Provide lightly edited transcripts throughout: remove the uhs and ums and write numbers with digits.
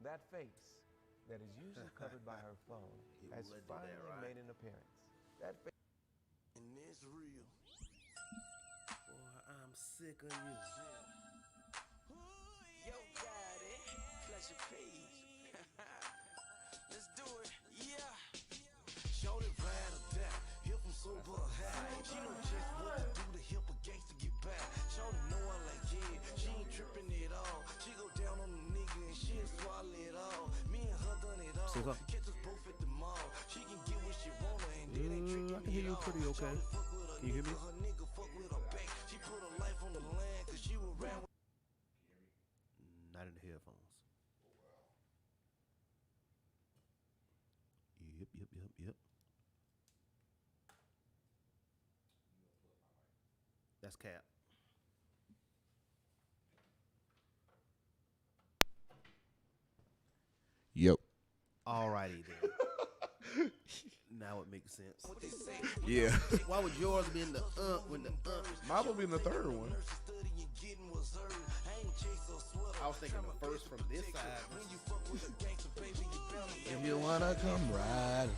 That face that is usually covered by her phone has finally made an appearance. That face. And it's real. Boy, I'm sick of you. Yo, got it. Pleasure, peace. Let's do it. Yeah. Shorty ride or die. Hip from super high. She know just what to do to help a gangster get back. Shorty know I like yeah. She ain't tripping at all. She go down on the nigga and she'll swallow it all. Me and her done it all. Catch us both at the mall. She can get what she want and it ain't tricking I can hear you pretty okay. Can you hear me? Her nigga fuck with her back. She put her life on the line cause she was around. Not in the headphones. Yep. That's cap. Yep. Alrighty then. Now it makes sense. Yeah. Why would yours be in the when the Mine would be in the third one. I was thinking the first from this side. If you wanna come ride,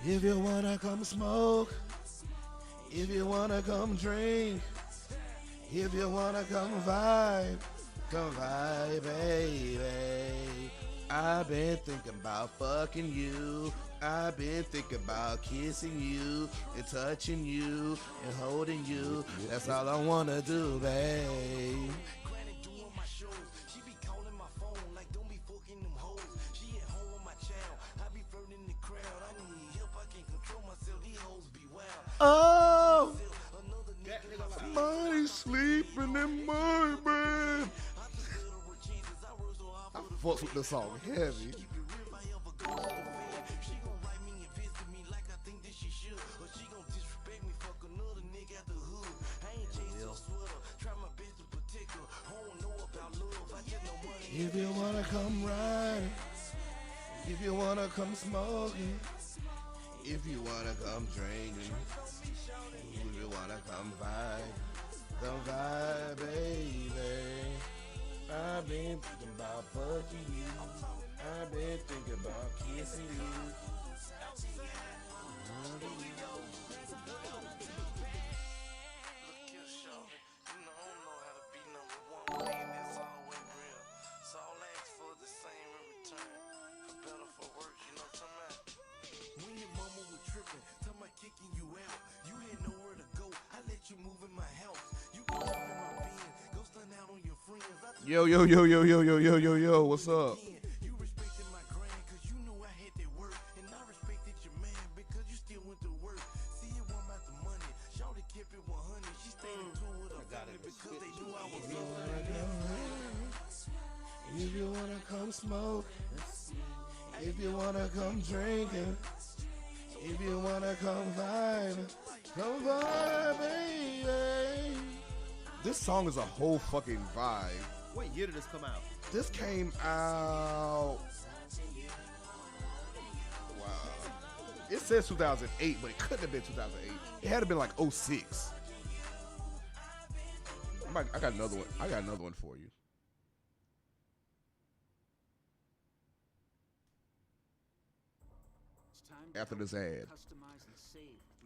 if you wanna come smoke, if you wanna come drink, if you wanna come vibe, baby. I've been thinking about fucking you. I've been thinking about kissing you and touching you and holding you. That's all I wanna do, babe. She be calling my phone like don't be fucking them hoes. She at home with my child. I be flirting the crowd. I need help. I can't control myself. These hoes be wild. Oh, somebody sleeping in my bed. I fucks with the song heavy. She gon' like me and visit me like I think that she should. But she gon' disrespect me, fuck another nigga at the hood. I ain't chasing a sweater, try my best to protect her. I don't know about love, I just know money. If you wanna come ride, if you wanna come smoking, if you wanna come drinking, if you wanna come vibe, baby. I've been thinking about fucking you. I've been thinking about kissing you. Yo, what's up? You respected my grind cause you knew I had that work. And I respected your man because you still went to work. See, it wasn't about the money. Shawty kept it 100. She stayed in tune with her family because they knew I was If you wanna come smoke, if you wanna come drinking, if you wanna come vibe, baby. This song is a whole fucking vibe. What year did this come out? This came out. Wow. It says 2008, but it couldn't have been 2008. It had to been like 06. I got another one. I got another one for you. After this ad,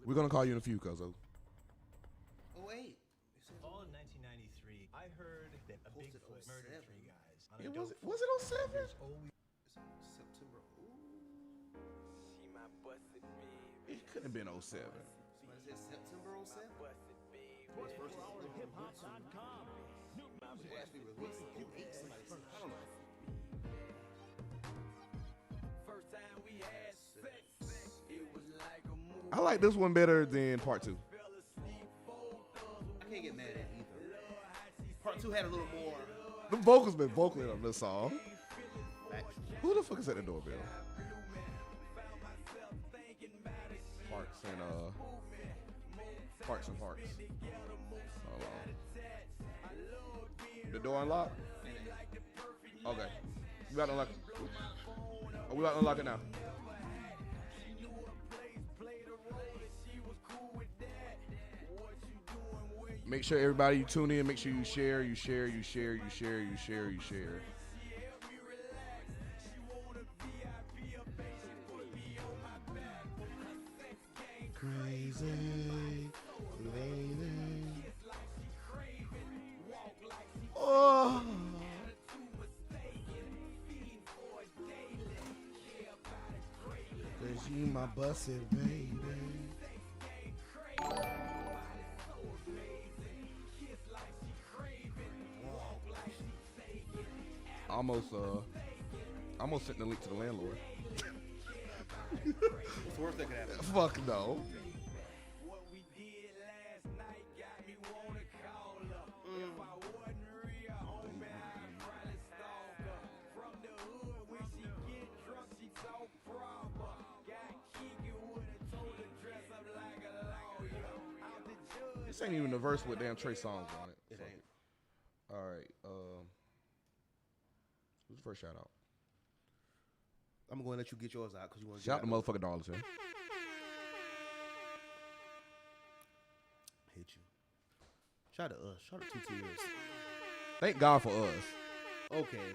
we're gonna call you in a few, cuzzo. Oh wait. Fall in 1993, I heard that a Bigfoot murdered 3 guys. Was it 07? September. She my busted baby. It couldn't have been 07. What is it? September 07? Busted baby. HipHop.com. Actually released in 08. Somebody said, I don't know. First time we had sex. It was like a movie. I like this one better than part 2. I can't get mad at either. Part 2 had a little more. The vocals been vocaling on this song. Action. Who the fuck is at the doorbell? Parks and Parks. Hold on. The door unlocked? Okay. We got to unlock it. Oh, we got to unlock it now. Make sure everybody you tune in, make sure you share. crazy, lady. Oh. Cause you my busted baby. Almost sent the link to the landlord. What's the worst that could happen? Fuck no. What we did last night got me wanna call her. If I wasn't real homie, I'd probably stalk her. From the hood, when she get drunk, she talk proper. Got kicked with her, told her dress up like a lawyer. Out the judge. This ain't even a verse with damn Trey songs on it. It Fuck ain't. it. All right. Who's the first shout out? I'm going to let you get yours out because you want to Shout out to motherfucking Darlington. Hate you. Shout out to us. Shout out to 2 Tears. Thank God for us. Okay.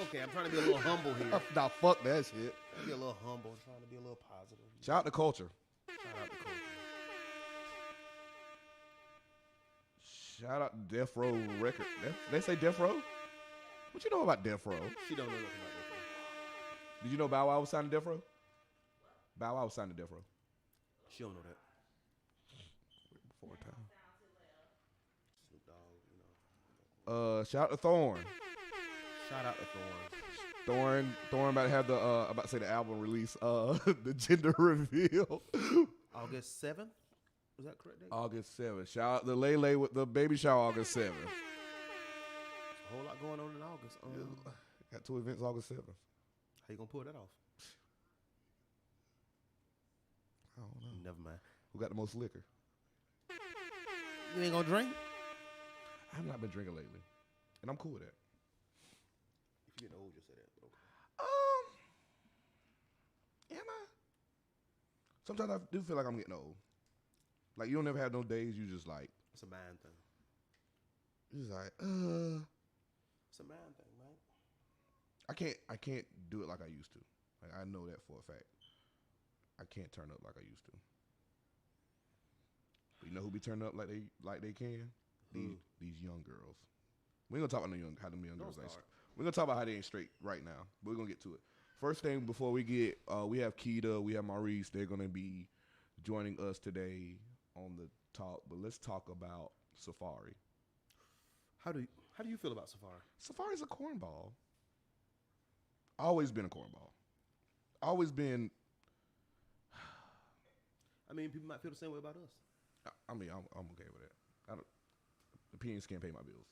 Okay, I'm trying to be a little humble here. Nah, fuck that shit. Be a little humble. I'm trying to be a little positive. Shout out to Culture. Shout out to Kobe. Shout out to Death Row Record. They say Death Row? What you know about Death Row? She don't know nothing about that. Did you know Bow Wow was signed to Death Row? Bow Wow was signed to Death Row. She don't know that. Before time. Snoop Dogg, you know. Shout out to Thorn. Shout out to Thorn. Thorn about to have the about to say the album release. The gender reveal. August 7th? Was that correct date? August 7th. Shout out to Lele with the baby shower August 7th. A whole lot going on in August. Got 2 events August 7th. How you gonna pull that off? I don't know. Never mind. Who got the most liquor? You ain't gonna drink? I've not been drinking lately, and I'm cool with that. If you're getting old, you'll say that. But okay. Am I? Sometimes I do feel like I'm getting old. Like you don't ever have no days you just like. It's a mind thing. You just like, It's a mind thing, man. I can't do it like I used to. Like I know that for a fact. I can't turn up like I used to. But you know who be turning up like they can? These young girls. We ain't gonna talk about how them young girls ain't. We're gonna talk about how they ain't straight right now. But we're gonna get to it. First thing before we get, we have Keita, we have Maurice. They're gonna be joining us today on the talk. But let's talk about Safaree. How do you feel about Safaree? Safaree's a cornball. Always been a cornball. Always been. I mean, people might feel the same way about us. I mean, I'm okay with it. Opinions can't pay my bills.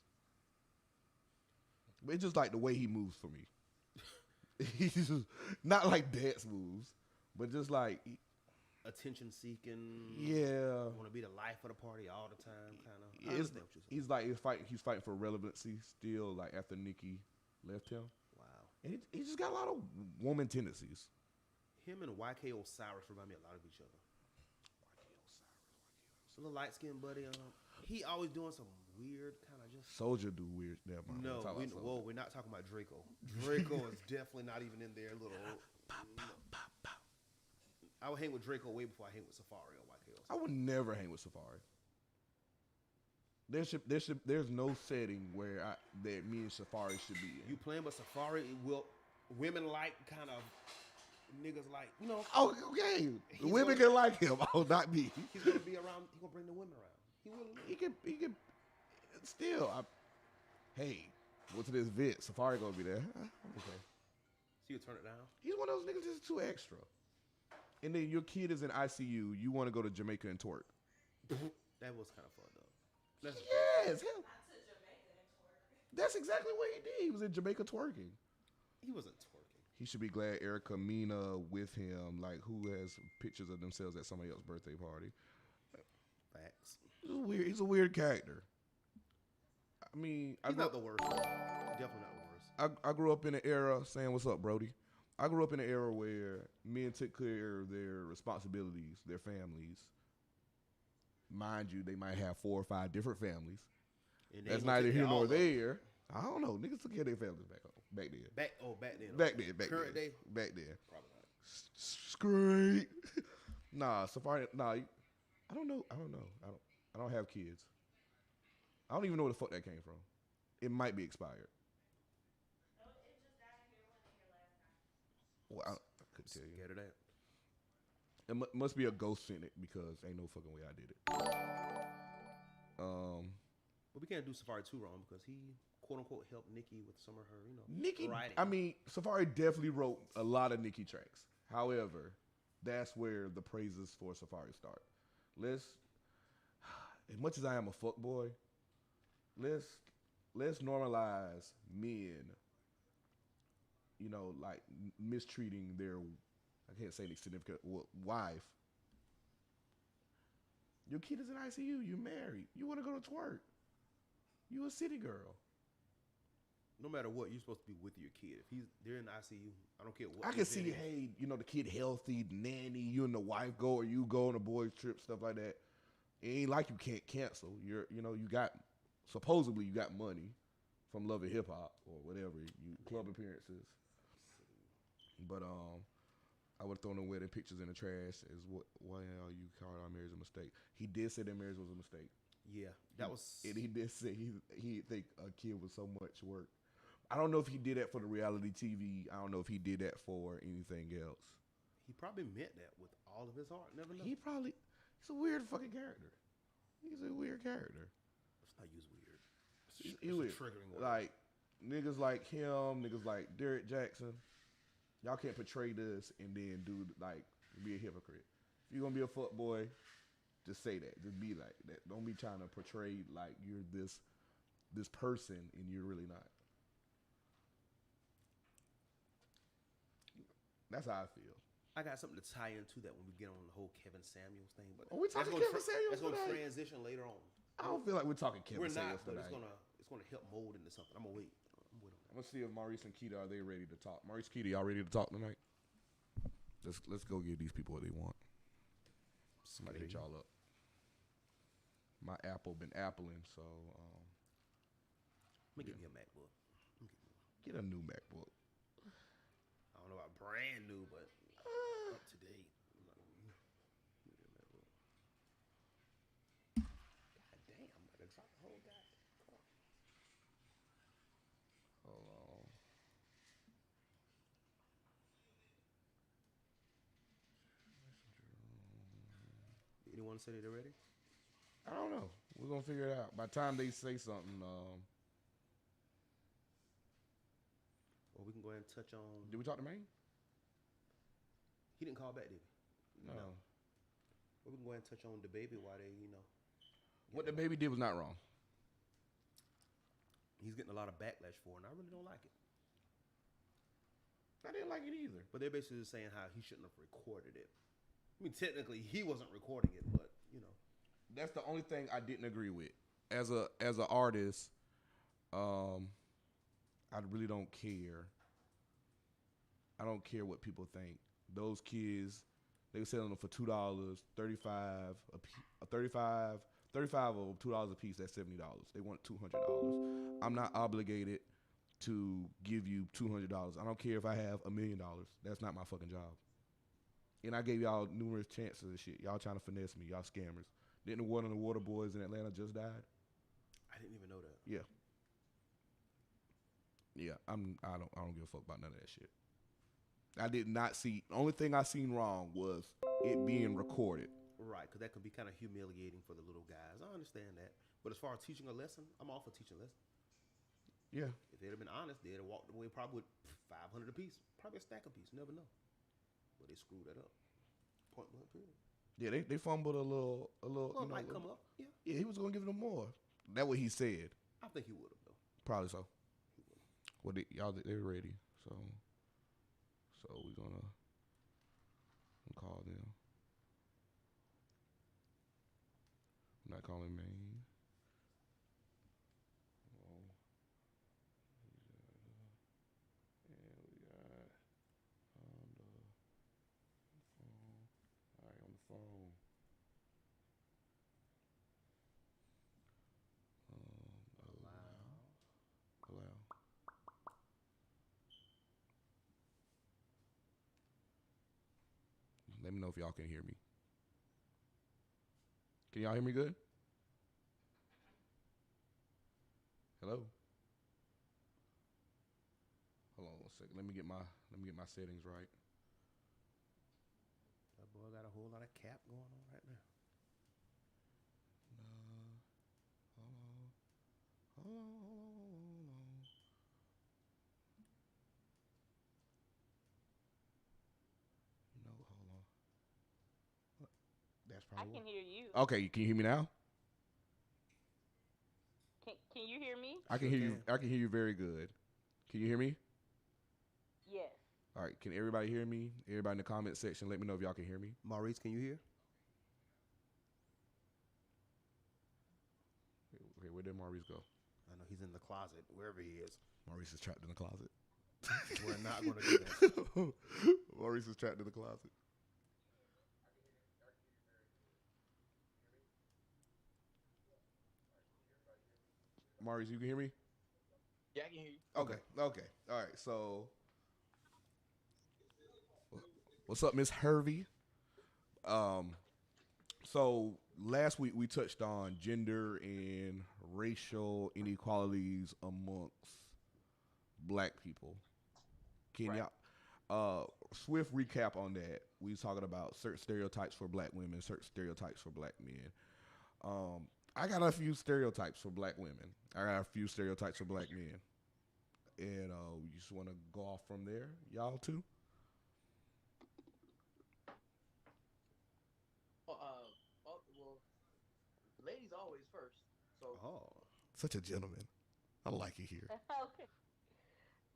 But it's just like the way he moves for me. He's just not like dance moves, but just like Attention seeking. yeah. Want to be the life of the party all the time, kind of. He's like he's fighting for relevancy still. Like after Nikki left him, Wow. and he just got a lot of woman tendencies. Him and YK Osiris remind me a lot of each other. A little light skinned buddy. He always doing some weird kind of just. Soldier do weird. Never mind. No, we're not talking about Draco. Draco is definitely not even in there. Little. I would hang with Draco way before I hang with Safaree or YK. I would never hang with Safaree. There's no setting where that me and Safaree should be in. You playing with Safaree? Will women like kind of niggas like Oh, okay. The women can like him. Oh, not me. He's gonna be around. He's gonna bring the women around. He will. He can. Still, hey, go to this vid. Safaree gonna be there. Okay. So you turn it down? He's one of those niggas that's too extra. And then your kid is in ICU. You want to go to Jamaica and twerk. That was kind of fun though. Yes, hell. That's exactly what he did. He was in Jamaica twerking. He wasn't twerking. He should be glad Erica Mena with him, like who has pictures of themselves at somebody else's birthday party. Facts. He's a weird character. I mean, He's not the worst. Definitely not the worst. I grew up in an era saying, "What's up, Brody?" I grew up in an era where men took care of their responsibilities, their families. Mind you, they might have 4 or 5 different families. That's neither here nor there. I don't know. Niggas took care of their families back then. Back then. Back then. Current day? Back then. Probably not. Straight. Nah, Safaree. Nah, I don't know. I don't have kids. I don't even know where the fuck that came from. It might be expired. Well, I couldn't tell you. Scared of that? It must be a ghost in it because ain't no fucking way I did it. But we can't do Safaree too wrong because he quote unquote helped Nicki with some of her, Nicki. writing. I mean, Safaree definitely wrote a lot of Nicki tracks. However, that's where the praises for Safaree start. As much as I am a fuckboy, let's normalize men, like mistreating their, I can't say their significant wife. Your kid is in ICU. You married. You want to go to twerk. You a city girl. No matter what, you're supposed to be with your kid. If they're in the ICU, I don't care what. I can see, hey, the kid healthy, nanny, you and the wife go, or you go on a boys trip, stuff like that. It ain't like you can't cancel. Supposedly you got money from Love and Hip Hop or whatever, club appearances. But I would have thrown the wedding pictures in the trash. Why you called our marriage a mistake? He did say their marriage was a mistake. Yeah, that was. And he did say he think a kid was so much work. I don't know if he did that for the reality TV. I don't know if he did that for anything else. He probably meant that with all of his heart. Never know. He's a weird fucking character. He's a weird character. Let's not use weird. It's a weird. triggering word. Like niggas like him, niggas like Derek Jackson. Y'all can't portray this and then be a hypocrite. If you're gonna be a fuck boy, just say that. Just be like that. Don't be trying to portray like you're this person and you're really not. That's how I feel. I got something to tie into that when we get on the whole Kevin Samuels thing. But are we talking Kevin Samuels? That's going to transition later on. I don't feel like we're talking Kevin Samuels today. But it's gonna help mold into something. I'm gonna wait. I'm gonna see if Maurice and Keita are they ready to talk. Maurice, Keita, y'all ready to talk tonight? Let's go give these people what they want. Somebody hit y'all up. My Apple been appling, so let me get me a MacBook. Get a new MacBook. I don't know about brand new, but up to date. God damn, I'm about to drop the whole guy. Hold on. Anyone say they're ready? I don't know. We're gonna figure it out. By the time they say something, Or we can go ahead and touch on. did we talk to Maine? He didn't call back, did he? No. Or we can go ahead and touch on Dababy while they, What Dababy did was not wrong. He's getting a lot of backlash for it, and I really don't like it. I didn't like it either. But they're basically saying how he shouldn't have recorded it. I mean, technically, he wasn't recording it, but, That's the only thing I didn't agree with. As an artist, I really don't care. I don't care what people think. Those kids, they were selling them for $2, 35 of them $2 a piece. That's $70. They want $200. I'm not obligated to give you $200. I don't care if I have $1 million. That's not my fucking job. And I gave y'all numerous chances and shit. Y'all trying to finesse me. Y'all scammers. Didn't one of the water boys in Atlanta just died? I didn't even know that. Yeah. Yeah, I don't give a fuck about none of that shit. I did not see. Only thing I seen wrong was it being recorded. Right, because that could be kind of humiliating for the little guys. I understand that. But as far as teaching a lesson, I'm all for teaching lessons. Yeah. If they'd have been honest, they'd have walked away probably with 500 a piece. Probably a stack a piece. Never know. But they screwed that up. Point blank period. Yeah, they fumbled a little. Well, might come up. Yeah. Yeah, he was gonna give them more. That's what he said. I think he would have, though. Probably so. Well, they're ready. So we're gonna call them. I'm not calling Maine. And we got on the phone. All right, on the phone. Allow. Let me know if y'all can hear me. Can y'all hear me good? Hello. Hold on one second. Let me get my settings right. That boy got a whole lot of cap going on right now. Hold on. No, hold on. That's I probably can hear you. Okay, can you hear me now? Can you hear me? I can hear you. I can hear you very good. Can you hear me? Yes. All right. Can everybody hear me? Everybody in the comment section, let me know if y'all can hear me. Maurice, can you hear? Okay, where did Maurice go? I know he's in the closet, wherever he is. Maurice is trapped in the closet. We're not going to do that. Maurice is trapped in the closet. Maurice, you can hear me? Yeah, I can hear you. Okay. All right. So, what's up, Miss Hervey? So last week we touched on gender and racial inequalities amongst black people. Can y'all swift recap on that? We was talking about certain stereotypes for black women, certain stereotypes for black men. I got a few stereotypes for black women. I got a few stereotypes for black men. And you just want to go off from there, y'all too? Well, ladies always first. So Such a gentleman. I like it here. Okay.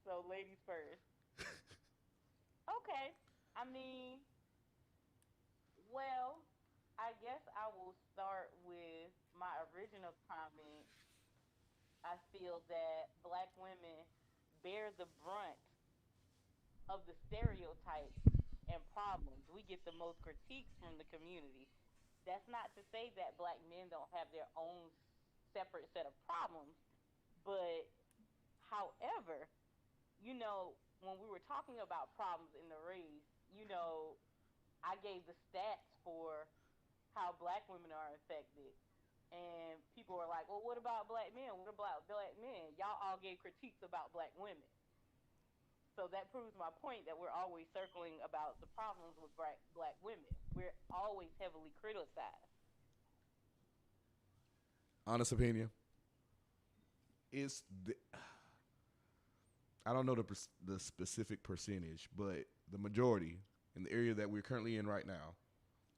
So ladies first. Okay. I mean, well, I guess I will start with my original comment. I feel that black women bear the brunt of the stereotypes and problems. We get the most critiques from the community. That's not to say that black men don't have their own separate set of problems, but however, when we were talking about problems in the race, I gave the stats for how black women are affected. And people were like, well, what about black men? What about black men? Y'all all gave critiques about black women. So that proves my point that we're always circling about the problems with black women. We're always heavily criticized. Honest opinion. I don't know the specific percentage, but the majority in the area that we're currently in right now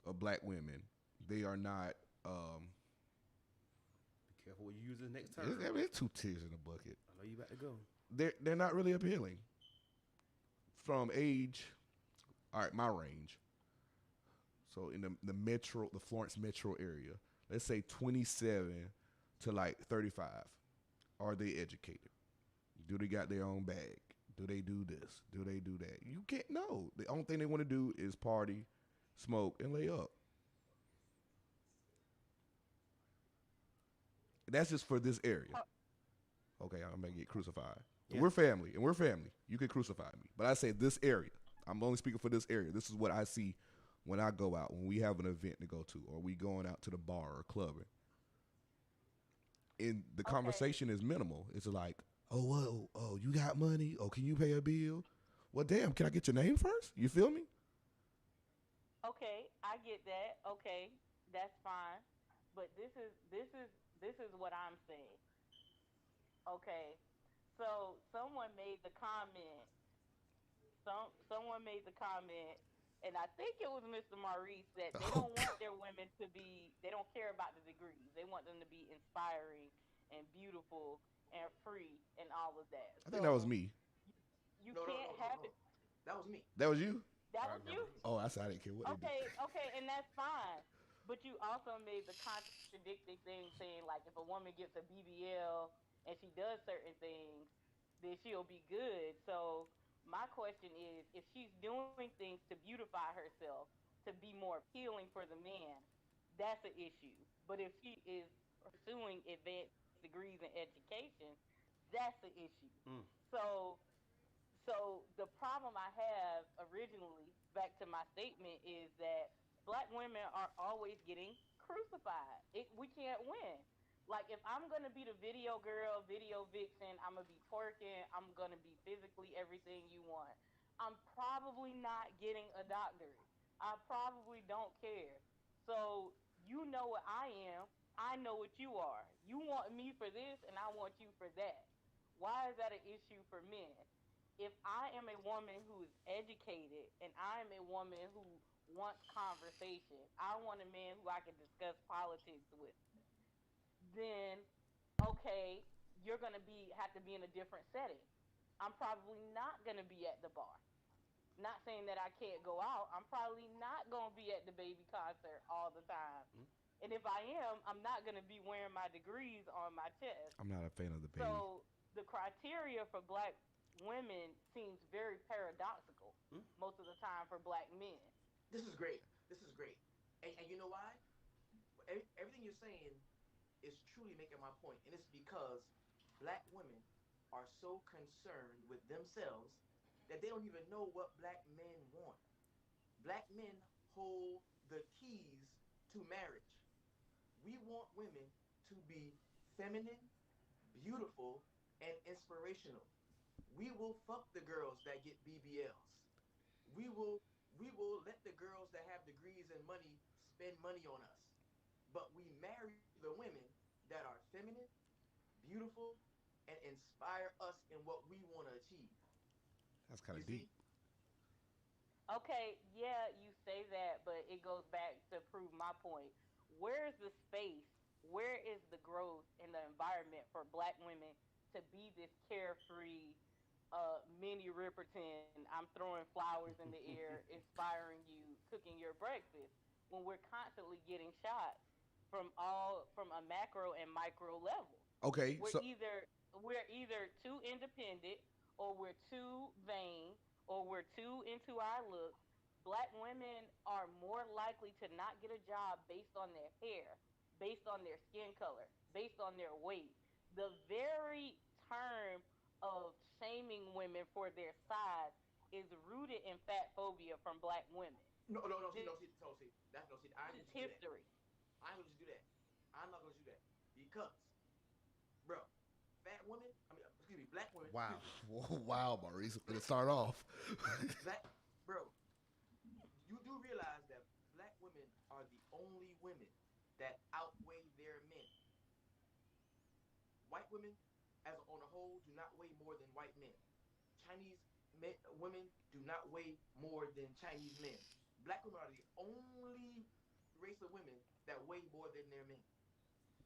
of black women, they are not. Be careful what you use this next term. There's two tears in the bucket. I know you about to go. They're not really appealing. From age, all right, my range. So in the Florence metro area, let's say 27 to like 35. Are they educated? Do they got their own bag? Do they do this? Do they do that? You can't know. The only thing they want to do is party, smoke, and lay up. That's just for this area. Okay, I'm gonna get crucified. Yeah. We're family. You can crucify me, but I say this area. I'm only speaking for this area. This is what I see when I go out, when we have an event to go to, or we going out to the bar or clubbing. And the conversation is minimal. It's like, oh, you got money? Oh, can you pay a bill? Well, damn, can I get your name first? You feel me? Okay, I get that. Okay, that's fine. But this is what I'm saying. Okay, so someone made the comment. Someone made the comment, and I think it was Mr. Maurice, that they don't want their women to be. They don't care about the degrees. They want them to be inspiring and beautiful and free and all of that. I think that was me. You can't have it. That was me. That was you? That was you? Oh, I said I didn't care what they did. Okay, and that's fine. But you also made the contradicting thing saying, like, if a woman gets a BBL and she does certain things, then she'll be good. So my question is, if she's doing things to beautify herself, to be more appealing for the man, that's an issue. But if she is pursuing advanced degrees in education, that's an issue. So the problem I have originally, back to my statement, is that black women are always getting crucified. We can't win. Like if I'm gonna be the video girl, video vixen, I'm gonna be twerking, I'm gonna be physically everything you want. I'm probably not getting a doctorate. I probably don't care. So you know what I am. I know what you are. You want me for this, and I want you for that. Why is that an issue for men? If I am a woman who is educated and I am a woman who wants conversation, I want a man who I can discuss politics with, then okay, you're gonna be have to be in a different setting. I'm probably not gonna be at the bar. Not saying that I can't go out. I'm probably not gonna be at the baby concert all the time. And if I am, I'm not gonna be wearing my degrees on my chest. I'm not a fan of the baby. So the criteria for black women seems very paradoxical most of the time for black men. This is great. This is great. And you know why? Everything you're saying is truly making my point. And it's because black women are so concerned with themselves that they don't even know what black men want. Black men hold the keys to marriage. We want women to be feminine, beautiful, and inspirational. We will fuck the girls that get BBLs. We will let the girls that have degrees and money spend money on us. But we marry the women that are feminine, beautiful, and inspire us in what we want to achieve. That's kind You of see? deep. Okay, yeah, you say that, but it goes back to prove my point. Where is the space? Where is the growth in the environment for black women to be this carefree, Minnie Riperton? I'm throwing flowers in the air, inspiring you, cooking your breakfast. When we're constantly getting shots from a macro and micro level. Okay, We're so either we're either too independent or we're too vain or we're too into our looks. Black women are more likely to not get a job based on their hair, based on their skin color, based on their weight. The very term of shaming women for their size is rooted in fat phobia from black women. No, no, no, see, This, no, see, no, see. That's no, see. I this ain't is gonna just do that. history. I ain't gonna just do that. I'm not gonna do that because, bro, fat women. I mean, excuse me, black women. Wow. Wow, Maurice. Way to start off. Black, bro. You do realize that black women are the only women that outweigh their men. White women, as on a whole, do not weigh more than white men. Chinese women do not weigh more than Chinese men. Black women are the only race of women that weigh more than their men.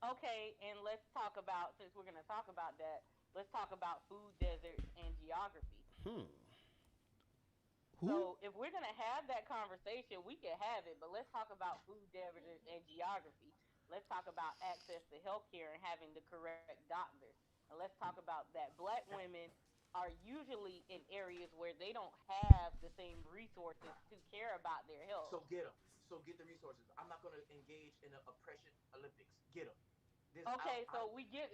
Okay, and let's talk about, since we're going to talk about that, let's talk about food deserts and geography. Who? So if we're going to have that conversation, we can have it, but let's talk about food deserts and geography. Let's talk about access to healthcare and having the correct doctors. And let's talk about that. Black women are usually in areas where they don't have the same resources to care about their health. So get them. So get the resources. I'm not gonna engage in an oppression Olympics. Get them. This Okay, so we get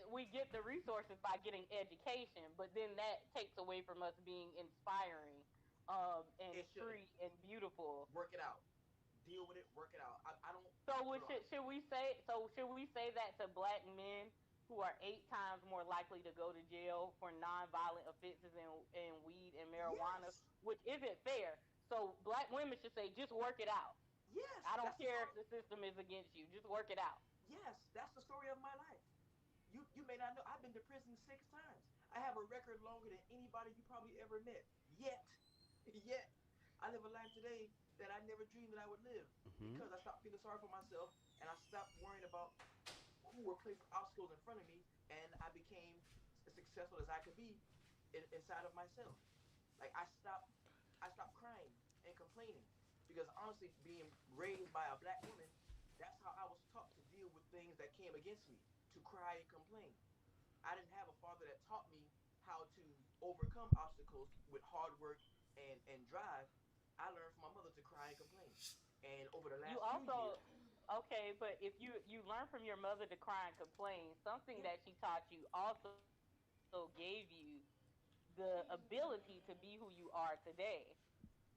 the resources by getting education, but then that takes away from us being inspiring, and it shouldn't. free and beautiful. Work it out. Deal with it. Work it out. I don't. So Bro, should we say that to black men who are 8 times more likely to go to jail for nonviolent offenses in weed and marijuana, yes. which isn't fair. So black women should say, just work it out. Yes. I don't That's the care if story. the system is against you. Just work it out. Yes. That's the story of my life. You may not know. I've been to prison 6 times. I have a record longer than anybody you probably ever met. Yet, yet, I live a life today that I never dreamed that I would live because I stopped feeling sorry for myself and I stopped worrying about who were placing obstacles in front of me, and I became as successful as I could be inside of myself. Like I stopped crying and complaining because honestly, being raised by a black woman, that's how I was taught to deal with things that came against me, to cry and complain. I didn't have a father that taught me how to overcome obstacles with hard work and drive. I learned from my mother to cry and complain. And over the You last few years, also okay, but if you learn from your mother to cry and complain, something yeah, that she taught you also gave you the ability to be who you are today.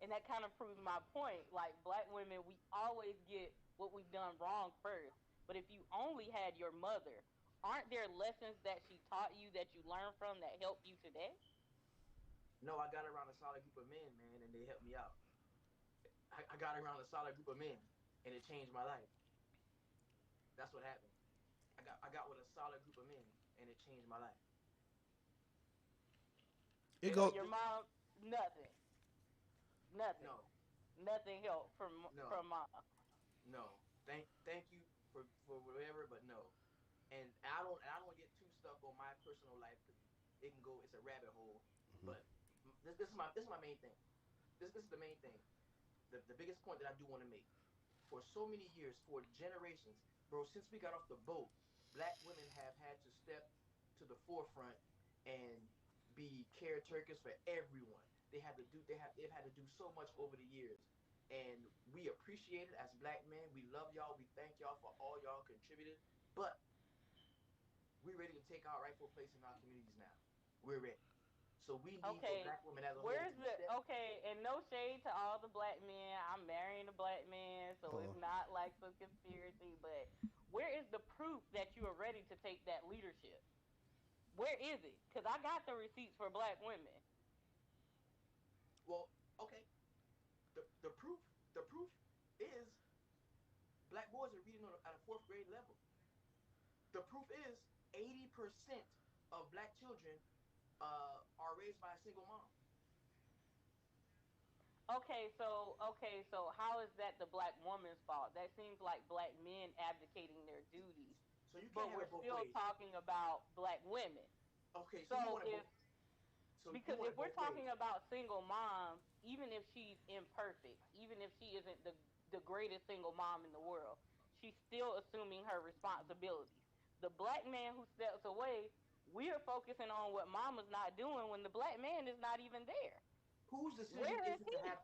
And that kind of proves my point. Like black women, we always get what we've done wrong first. But if you only had your mother, aren't there lessons that she taught you that you learned from that help you today? No, I got around a solid group of men, man, and they helped me out. I got around a solid group of men, and it changed my life. That's what happened. I got with a solid group of men, and it changed my life. It So go. your mom, nothing, nothing, No, nothing helped no, from mom. no. Thank you for whatever, but no. And I don't get too stuck on my personal life because it can go. It's a rabbit hole. But this is my main thing. This is the main thing. The biggest point that I do want to make. For so many years, for generations, bro, since we got off the boat, black women have had to step to the forefront and be caretakers for everyone. They've had to do so much over the years. And we appreciate it as black men. We love y'all. We thank y'all for all y'all contributed. But we're ready to take our rightful place in our communities now. We're ready. So we need for Okay, black women as a whole where's to the step. okay? And no shade to all the black men. I'm marrying a black man, so it's not like some conspiracy. But where is the proof that you are ready to take that leadership? Where is it? Because I got the receipts for black women. Well, okay. The proof is black boys are reading at a fourth grade level. The proof is 80% of black children are raised by a single mom. Okay, so how is that the black woman's fault? That seems like black men abdicating their duties, So you can't but have we're it both still ways. talking about black women. Okay, so you So want it if both. So you because want if it we're both ways. talking about single moms, even if she's imperfect, even if she isn't the greatest single mom in the world, she's still assuming her responsibilities. The black man who steps away, we are focusing on what mama's not doing when the black man is not even there. Whose decision Where is is it to he? have?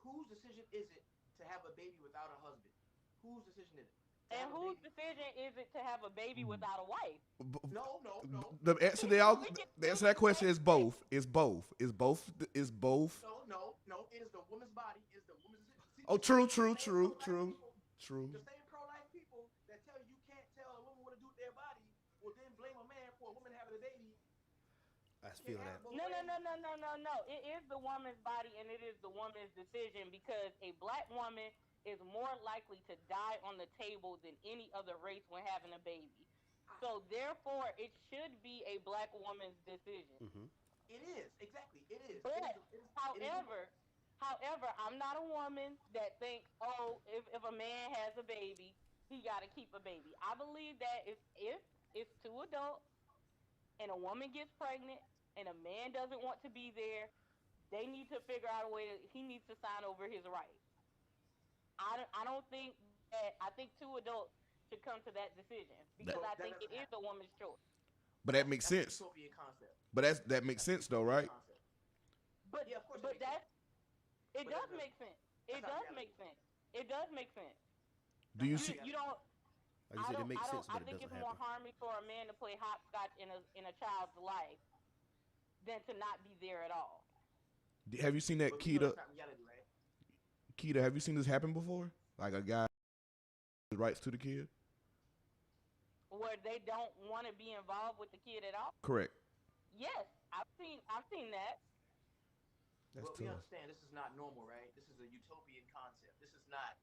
Whose decision is it to have a baby without a husband? Whose decision is it to And have a whose baby? decision is it to have a baby without a wife? No, no, no, The answer to So all, we can the still answer to that do question that. is both. Is both. Is both. Is both. no, no, no. It is the woman's body. It's the woman's decision. Oh, See, true, the true, same true, pro-life true, people, true. the same pro-life people that tell you can't tell a woman what to do with their body will then blame a man for a woman having a baby. I Can't feel have that. it both No, no, ways. no, no, no, no, no. It is the woman's body and it is the woman's decision because a black woman is more likely to die on the table than any other race when having a baby. So therefore, it should be a black woman's decision. Mm-hmm. It is exactly. It is. It is. But It is. however, I'm not a woman that thinks, oh, if a man has a baby, he got to keep a baby. I believe that if it's two adults and a woman gets pregnant and a man doesn't want to be there, they need to figure out a way that he needs to sign over his rights. I don't think that I think two adults should come to that decision That, because So I that think it doesn't is happen. a woman's choice. but that makes That's a sense. utopian concept. But that makes That's a sense though, utopian right? concept. But Yeah, of course it but makes sense. that's it But that does doesn't. make sense. That's It not does reality. make sense. It does make sense. Do That's you not see? You reality. don't. Like you said, it makes sense, I but it think doesn't it's more happen. harming for a man to play hopscotch in a child's life than to not be there at all. Have you seen that, But we know Keita? that's not reality, right? Keita, have you seen this happen before? Like a guy rights to the kid? Where they don't want to be involved with the kid at all. Correct. Yes, I've seen that. That's But we tough. understand this is not normal, right? This is a utopian concept. This is not.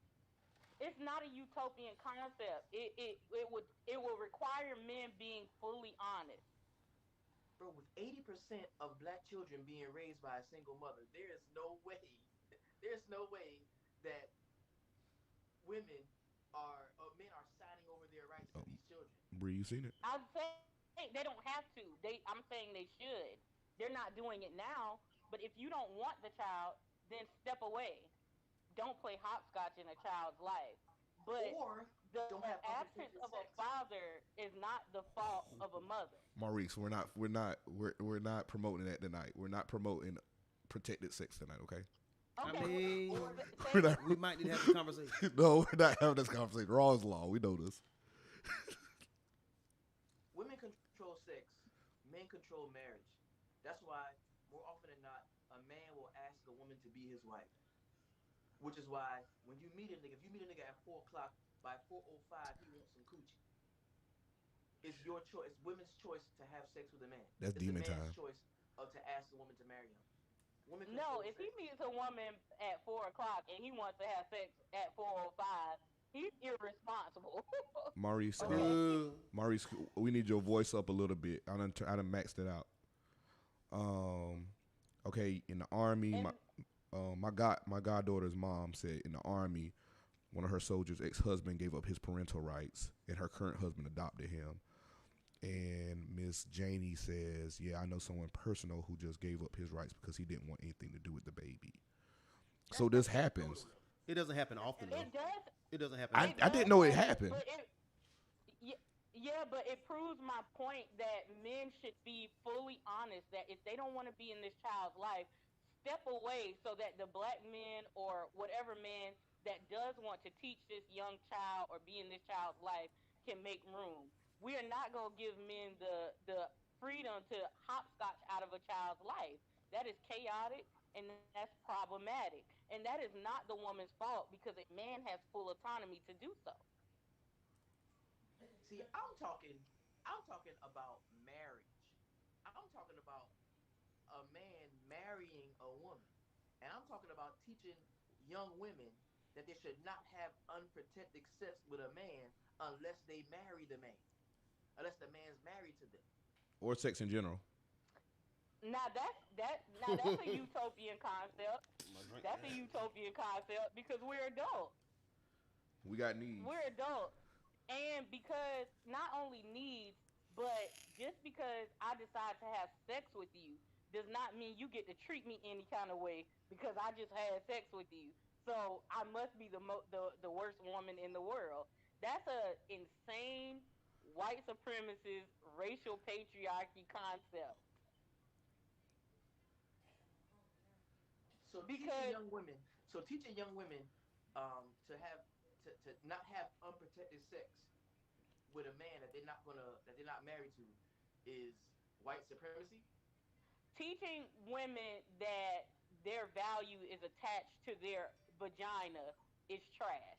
It's not a utopian concept. It will require men being fully honest. Bro, with 80% of black children being raised by a single mother, there is no way, there's no way that women or men are signing over their rights to these children. Bree, you seen it? I'm saying they don't have to. I'm saying they should. They're not doing it now. But if you don't want the child, then step away. Don't play hopscotch in a child's life. But Or the don't have absence unprotected of a sex. father is not the fault of a mother. Maurice, we're not promoting that tonight. We're not promoting protected sex tonight, okay? I Okay, mean, We're not, we might need to have a conversation. no, we're not having this conversation. Raw is law. We know this. Women control sex, men control marriage. That's why, more often than not, a man will ask a woman to be his wife. Which is why when you meet a nigga, if you meet a nigga at 4 o'clock by 4:05 he wants some coochie. It's your choice. It's women's choice to have sex with a man. That's It's a demon man's time. choice to ask the woman to marry him. Women No, control if he sex. meets a woman at 4 o'clock and he wants to have sex at 4:05, he's irresponsible. Maurice, Okay. Maurice, we need your voice up a little bit. I done maxed it out. Um, okay, in the army, And my goddaughter's mom said in the army, one of her soldiers' ex-husband gave up his parental rights, and her current husband adopted him. And Miss Janie says, "Yeah, I know someone personal who just gave up his rights because he didn't want anything to do with the baby." So this happens. It doesn't happen often, though. it does. It doesn't happen I often. I didn't know it happened. But yeah, but it proves my point that men should be fully honest that if they don't want to be in this child's life, step away so that the black men or whatever man that does want to teach this young child or be in this child's life can make room. We are not going to give men the freedom to hopscotch out of a child's life. That is chaotic and that's problematic. And that is not the woman's fault because a man has full autonomy to do so. See, I'm talking about marriage. I'm talking about a man marrying a woman. And I'm talking about teaching young women that they should not have unprotected sex with a man unless they marry the man, unless the man's married to them. Or sex in general. Now that's a utopian concept. That's a utopian concept because we're adults. We got needs. We're adults. And because not only needs, but just because I decide to have sex with you does not mean you get to treat me any kind of way because I just had sex with you. So I must be the worst woman in the world. That's a insane white supremacist racial patriarchy concept. So teaching Because young women, so teaching young women to have to not have unprotected sex with a man that they're not married to is white supremacy. teaching women that their value is attached to their vagina is trash.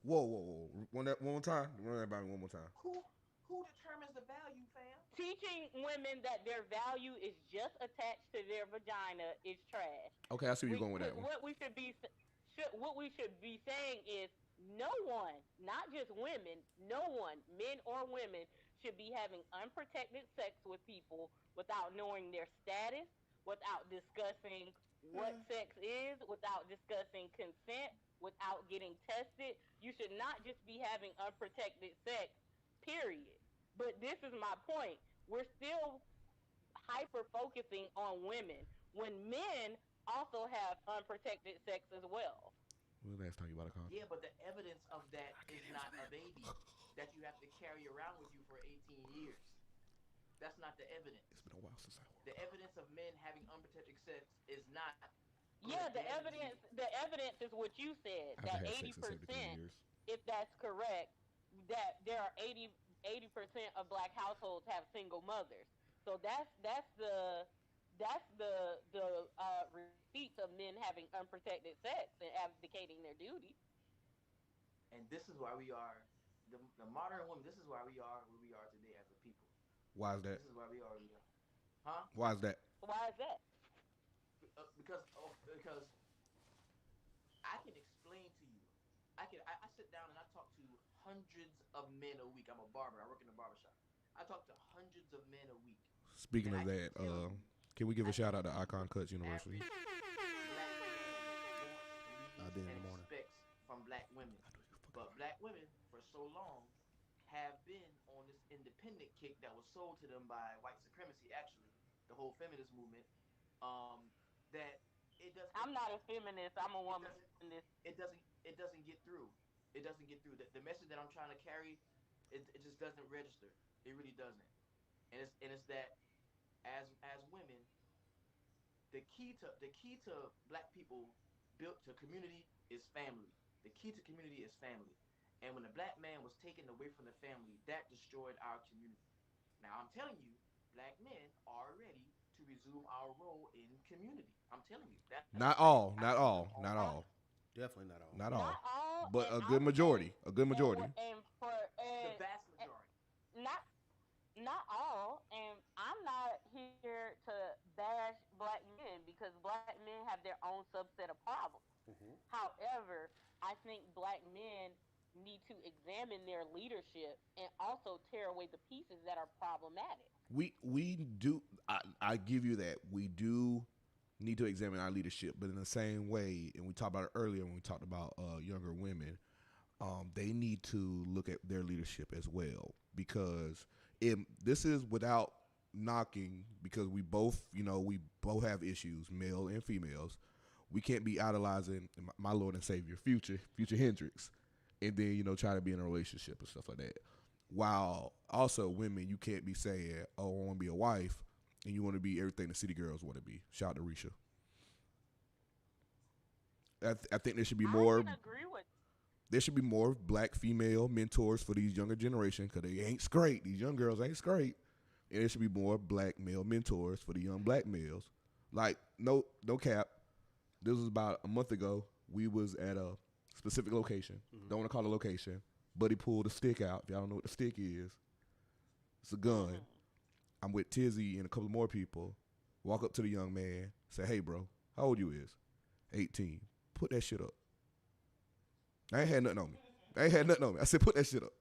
Whoa. One more time. Run that by me one more time. Who determines the value, fam? Teaching women that their value is just attached to their vagina is trash. Okay, I see where you're We going with that one. what we should be saying is no one, not just women, no one, men or women, should be having unprotected sex with people without knowing their status, without discussing what sex is, without discussing consent, without getting tested. You should not just be having unprotected sex, period. But this is my point. We're still hyper focusing on women when men also have unprotected sex as well. When the last time you bought a condom? Yeah, but the evidence of that is not a baby that you have to carry around with you for 18 years. That's not the evidence. It's been a while since I wore. The evidence of men having unprotected sex is not Yeah, gonna damage you. the evidence is what you said I that haven't had eighty sex in 73 percent, years. if that's correct, that there are 80% of black households have single mothers. So that's the receipts of men having unprotected sex and abdicating their duty. And this is why we are the modern woman. This is why we are where we are today as a people. Why is that? This is why we are where we are. Huh? Why is that? Why is that? Because I can explain to you. I sit down and I talk to hundreds of men a week. I'm a barber. I work in a barber shop. I talk to hundreds of men a week. Speaking And of I that, can tell you, can we give a I shout can out to tell you Icon Cuts the University? average black man I wants, did in needs, the and morning. expects from black women. But black women, for so long, have been on this independent kick that was sold to them by white supremacy. Actually, the whole feminist movement. Um, that it does. I'm not a feminist. I'm a It womanist. doesn't. It doesn't get through. It doesn't get through. The message that I'm trying to carry, it just doesn't register. It really doesn't. And it's that as women, the key to black people built to community is family. The key to community is family. And when the black man was taken away from the family, that destroyed our community. Now I'm telling you, black men are ready to resume our role in community. I'm telling you that Not I all, see not them all, all not around all. us. Definitely not all. Not Not all, all, but and a I good would majority. say, A good majority. The and vast majority. not not all, and I'm not here to bash black men because black men have their own subset of problems. Mm-hmm. However, I think black men need to examine their leadership and also tear away the pieces that are problematic. We do. I give you that. We do need to examine our leadership, but in the same way, and we talked about it earlier when we talked about younger women, they need to look at their leadership as well because this is without knocking because we both have issues, male and females. We can't be idolizing my Lord and Savior, Future Hendrix, and then try to be in a relationship and stuff like that. While also women, you can't be saying, "Oh, I want to be a wife," and you want to be everything the city girls want to be. Shout out to Risha. I think there should be more. I can agree with. There should be more black female mentors for these younger generation because they ain't straight. These young girls ain't straight, and there should be more black male mentors for the young black males. Like no cap. This was about a month ago. We was at a specific location. Mm-hmm. Don't want to call it a location. Buddy pulled a stick out. If y'all don't know what the stick is, it's a gun. Mm-hmm. I'm with Tizzy and a couple more people. Walk up to the young man. Say, "Hey, bro, how old you is?" 18. Put that shit up. I ain't had nothing on me. I said, put that shit up.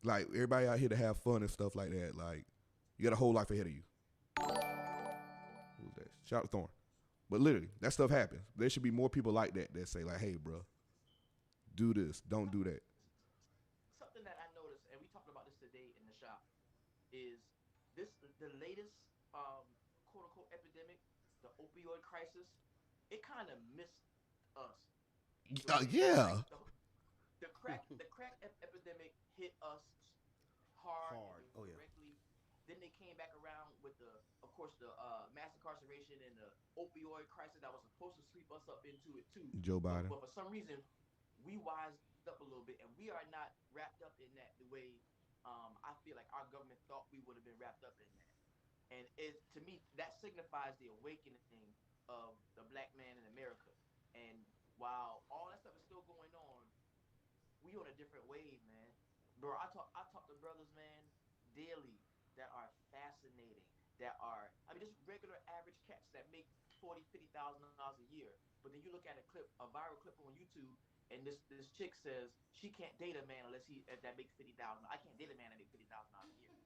Like, everybody out here to have fun and stuff like that. Like, you got a whole life ahead of you. Who's that? Shout out to Thorn. But literally, that stuff happens. There should be more people like that say, like, hey, bro, do this. Don't do that. Something that I noticed, and we talked about this today in the shop, is the latest quote-unquote epidemic, the opioid crisis, it kind of missed us. Yeah. The crack epidemic hit us hard. Oh yeah. Directly. Then they came back around with the mass incarceration and the opioid crisis that was supposed to sweep us up into it too. Joe Biden. But for some reason, we wised up a little bit, and we are not wrapped up in that the way I feel like our government thought we would have been wrapped up in that. And to me, that signifies the awakening of the black man in America. And while all that stuff is still going on, we on a different wave, man. Bro, I talk to brothers, man, daily that are fascinating, just regular average cats that make $40,000-$50,000 a year. But then you look at a viral clip on YouTube, and this chick says she can't date a man unless that makes $50,000. I can't date a man that makes $50,000 a year.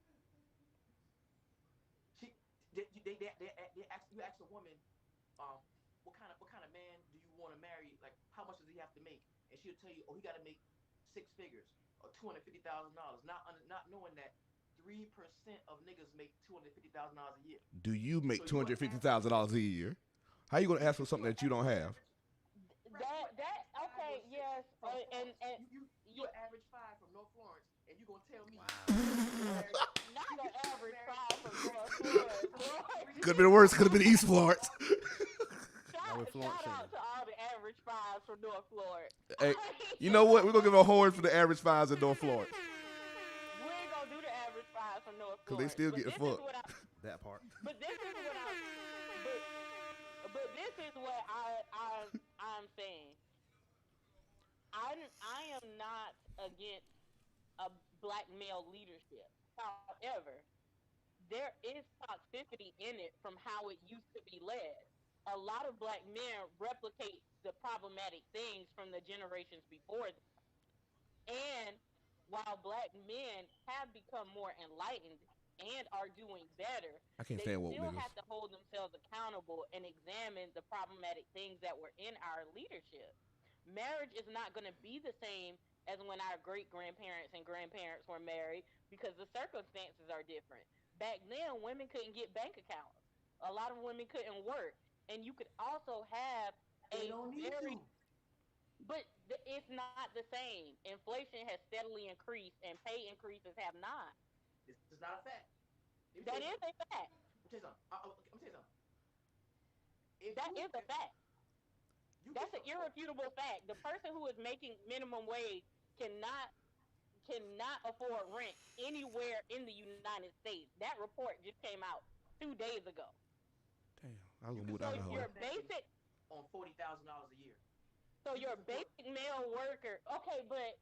You ask a woman, what kind of man do you want to marry? Like, how much does he have to make? And she'll tell you, oh, he got to make six figures or $250,000. Not knowing that 3% of niggas make $250,000 a year. Do you make $250,000 a year? How you gonna ask for something that you don't have? Okay, yes, and you an average 5 from North Florence, and you gonna tell me? Wow. Not an average 5 from North Florence. Could have been worse. Could have been East Florence. Shout out to all the average 5s from North Florence. Hey, you know what? We're gonna give a horn for the average 5s in North Florence. We ain't gonna do the average 5s from North Florence. Cause they still getting fucked. That part. But this is what I'm saying. I am not against a black male leadership. However, there is toxicity in it from how it used to be led. A lot of black men replicate the problematic things from the generations before them. And while black men have become more enlightened and are doing better, they still niggas have to hold themselves accountable and examine the problematic things that were in our leadership. Marriage is not going to be the same as when our great-grandparents and grandparents were married because the circumstances are different. Back then, women couldn't get bank accounts. A lot of women couldn't work. And you could also have but it's not the same. Inflation has steadily increased and pay increases have not. This is not a fact. That is a fact. I'm tell you something. That is a fact. That's an irrefutable fact. The person who is making minimum wage cannot afford rent anywhere in the United States. That report just came out 2 days ago. Damn, I was gonna move out of the hole. on $40,000 a year. So your basic male worker, okay, but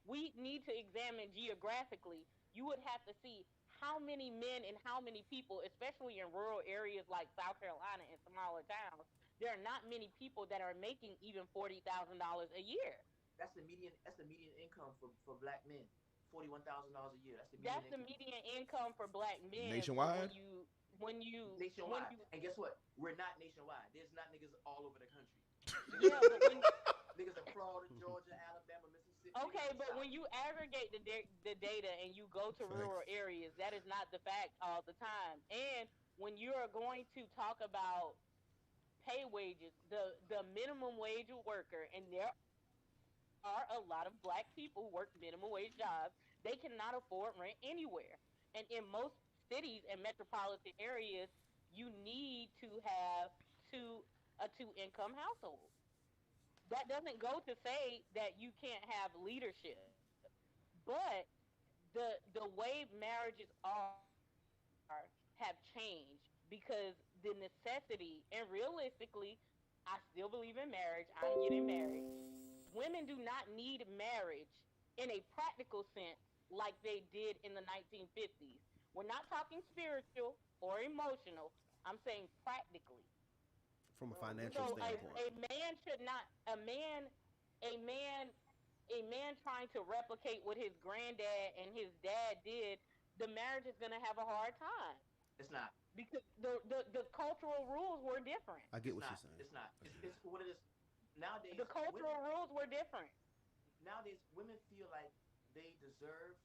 we need to examine geographically. You would have to see how many men and how many people, especially in rural areas like South Carolina and smaller towns, there are not many people that are making even $40,000 a year. That's the median. That's the median income for black men. $41,000 a year. That's the median income for black men. Nationwide? Nationwide. And guess what? We're not nationwide. There's not niggas all over the country. Yeah, but niggas in Florida, Georgia, Alabama, Mississippi. Okay, but when you aggregate the data and you go to rural areas, that is not the fact all the time. And when you are going to talk about pay wages, the minimum wage worker, and there are a lot of black people who work minimum wage jobs, they cannot afford rent anywhere. And in most cities and metropolitan areas, you need to have a two-income household. That doesn't go to say that you can't have leadership, but the way marriages have changed because the necessity, and realistically, I still believe in marriage. I'm getting married. Women do not need marriage in a practical sense like they did in the 1950s. We're not talking spiritual or emotional. I'm saying practically. From a financial standpoint. A man should not, a man trying to replicate what his granddad and his dad did, the marriage is going to have a hard time. It's not. Because the cultural rules were different. I get what you're saying. It's not. It's what it is. Nowadays, the cultural rules were different. Nowadays, women feel like they deserve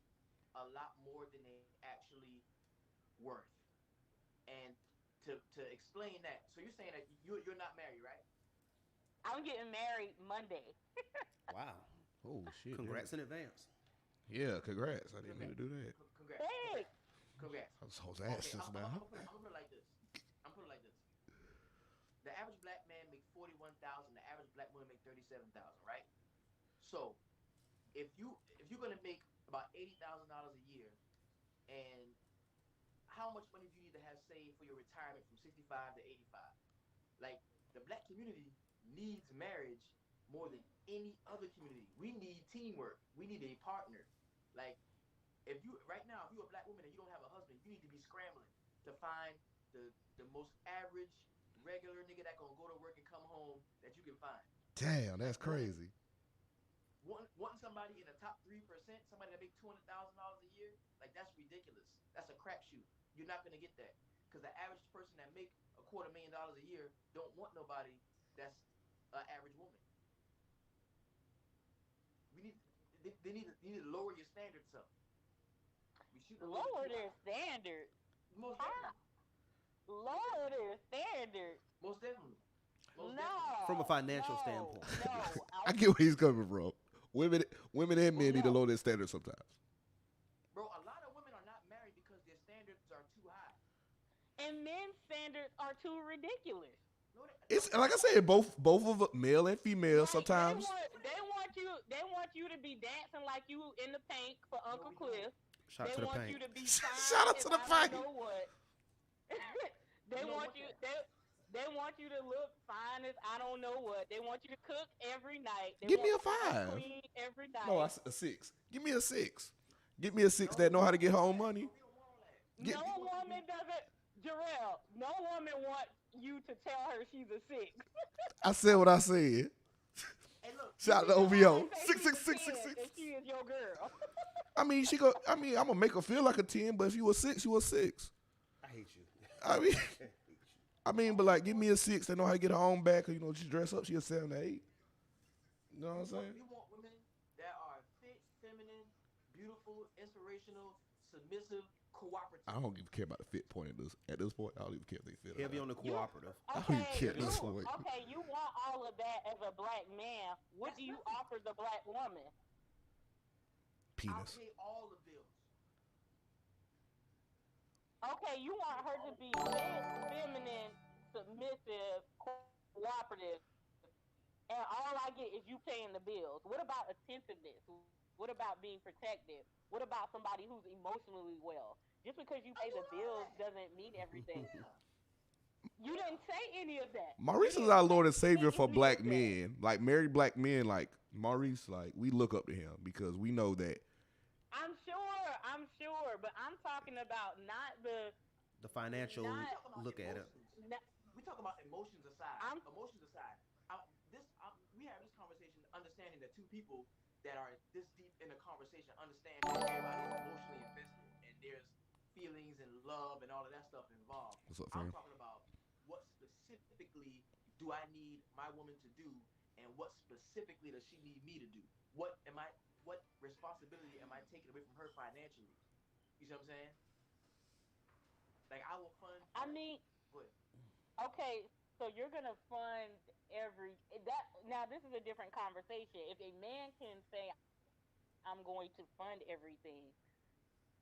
a lot more than they actually worth. And to explain that, so you're saying that you're not married, right? I'm getting married Monday. Wow. Oh shit! Congrats in advance. Yeah, congrats. I didn't mean to do that. Congrats. Thanks. Congrats. I was asses I'm now. gonna put it like this. The average black man makes 41,000. The average black woman makes 37,000, right? So, if you're gonna make about $80,000 a year, and how much money do you need to have saved for your retirement from 65 to 85? Like, the black community needs marriage more than any other community. We need teamwork. We need a partner. Like, if you're a black woman and you don't have a husband, you need to be scrambling to find the most average, regular nigga that gonna go to work and come home that you can find. Damn, that's crazy. Wanting somebody in the top 3%, somebody that make $200,000 a year, like, that's ridiculous. That's a crapshoot. You're not gonna get that, because the average person that make $250,000 a year don't want nobody that's an average woman. They need to lower your standards up. Lower their standards. Most definitely. Lower their standards. Most definitely. From a financial standpoint. No. I get where he's coming from. Women and men need to lower their standards sometimes. Bro, a lot of women are not married because their standards are too high. And men's standards are too ridiculous. It's like I said, both of male and female. Sometimes they want you to be dancing like you in the paint for Uncle Cliff. Shout out to the want paint. you to be fine. Shout out to the paint. I don't know what. They want you to look fine as I don't know what. They want you to cook every night. Give me a 5. Clean every night. No, a 6. Give me a 6. Give me a 6 that know how to get home money. No woman doesn't. Jarrell, no woman wants you to tell her she's a 6. I said what I said. Hey, look, Shout out to OVO. 66666. She is your girl. I mean, I'm gonna make her feel like a 10, but if you a 6, you a 6. I hate you. But like, give me a 6 that know how to get her home back. Or, she dress up, she a 7 or 8. You know what I'm saying? You want women that are fit, feminine, beautiful, inspirational, submissive, cooperative. I don't care about the fit point at this point. I don't even care if they fit. Heavy on the cooperative. I don't even care at this point. Okay, you want all of that as a black man. What do you offer the black woman? Penis. I'll pay all the bills. Okay, you want her to be feminine, submissive, cooperative, and all I get is you paying the bills. What about attentiveness? What about being protective? What about somebody who's emotionally well? Just because you pay the bills doesn't mean everything. You didn't say any of that. Maurice is our Lord and Savior for black men, like married black men. Like Maurice, like we look up to him because we know that. I'm sure, but I'm talking about not the financial look at it. We talk about emotions aside. We have this conversation understanding that two people that are this deep in a conversation understand that everybody is emotionally invested and there's feelings and love and all of that stuff involved. What's up, I'm fam? talking about what specifically do I need my woman to do, and what specifically does she need me to do? What responsibility am I taking away from her financially? You see what I'm saying? Like I will fund. I mean, okay, so you're gonna fund that. Now this is a different conversation. If a man can say, "I'm going to fund everything,"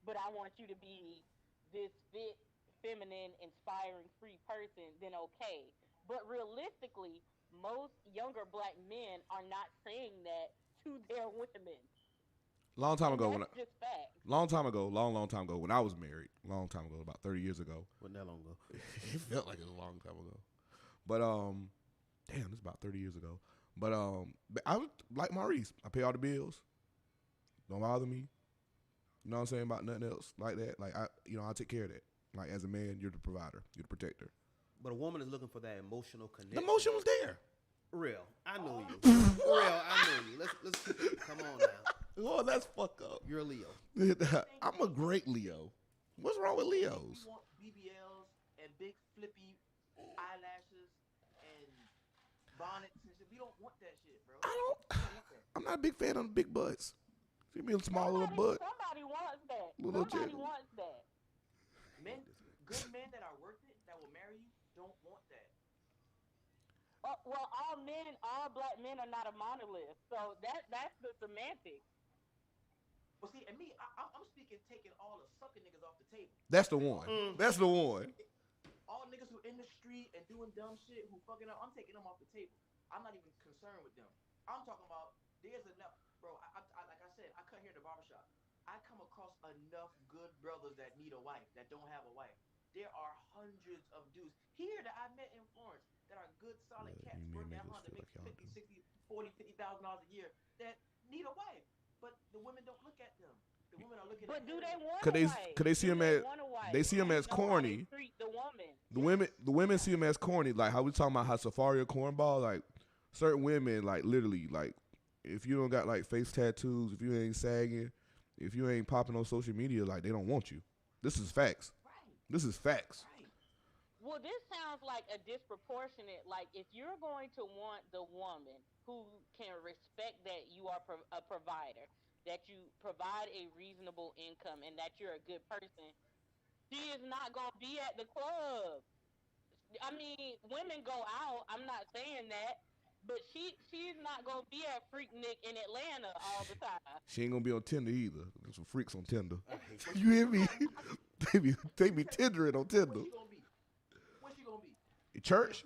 but I want you to be this fit, feminine, inspiring, free person, then okay. But realistically, most younger black men are not saying that to their women. Long time ago, That's just fact. long time ago, when I was married, long time ago, about 30 years ago. Wasn't that long ago? It felt like it was a long time ago. But damn, it's about 30 years ago. But I was like Maurice. I pay all the bills. Don't bother me. You know what I'm saying, about nothing else like that. Like I take care of that. Like as a man, you're the provider, you're the protector. But a woman is looking for that emotional connection. The emotion was there. Real, I know you. Real, I know you. Let's come on now. Oh, let's fuck up. You're a Leo. I'm a great Leo. What's wrong with Leos? We want BBLs and big flippy eyelashes and bonnets and shit. We don't want that shit, bro. I'm not a big fan of the big butts. See me a small little butt. Somebody wants that. Little Somebody chick. wants that. Good men that are worth it, that will marry you, don't want that. Well, all black men are not a monolith. So that's the semantics. Well, see, and me, I'm speaking taking all the sucker niggas off the table. That's the one. That's the one. All niggas who in the street and doing dumb shit, who fucking up, I'm taking them off the table. I'm not even concerned with them. I'm talking about there's enough, bro. I like I said, I cut hair at the barbershop. I come across enough good brothers that need a wife, that don't have a wife. There are hundreds of dudes here that I met in Florence that are good, solid cats, work at Honda, make $50,000, $60,000, $40,000, $50,000 a year, that need a wife. But the women don't look at them. The women are looking But at do them. they want Could a wife? they see him as they see him as corny? Treat the woman. The women see him as corny. Like how we talking about how Safaree or cornball. Like certain women, like literally, like if you don't got like face tattoos, if you ain't sagging, if you ain't popping on social media, like they don't want you. This is facts. Right. This is facts. Right. Well, this sounds like a disproportionate. Like if you're going to want the woman who can respect that you are a provider, that you provide a reasonable income, and that you're a good person, she is not going to be at the club. I mean, women go out. I'm not saying that. But she's not going to be at Freaknik in Atlanta all the time. She ain't gonna be on Tinder either. There's some freaks on Tinder. You hear me? they be tendering on Tinder. Where's she gonna be? In church?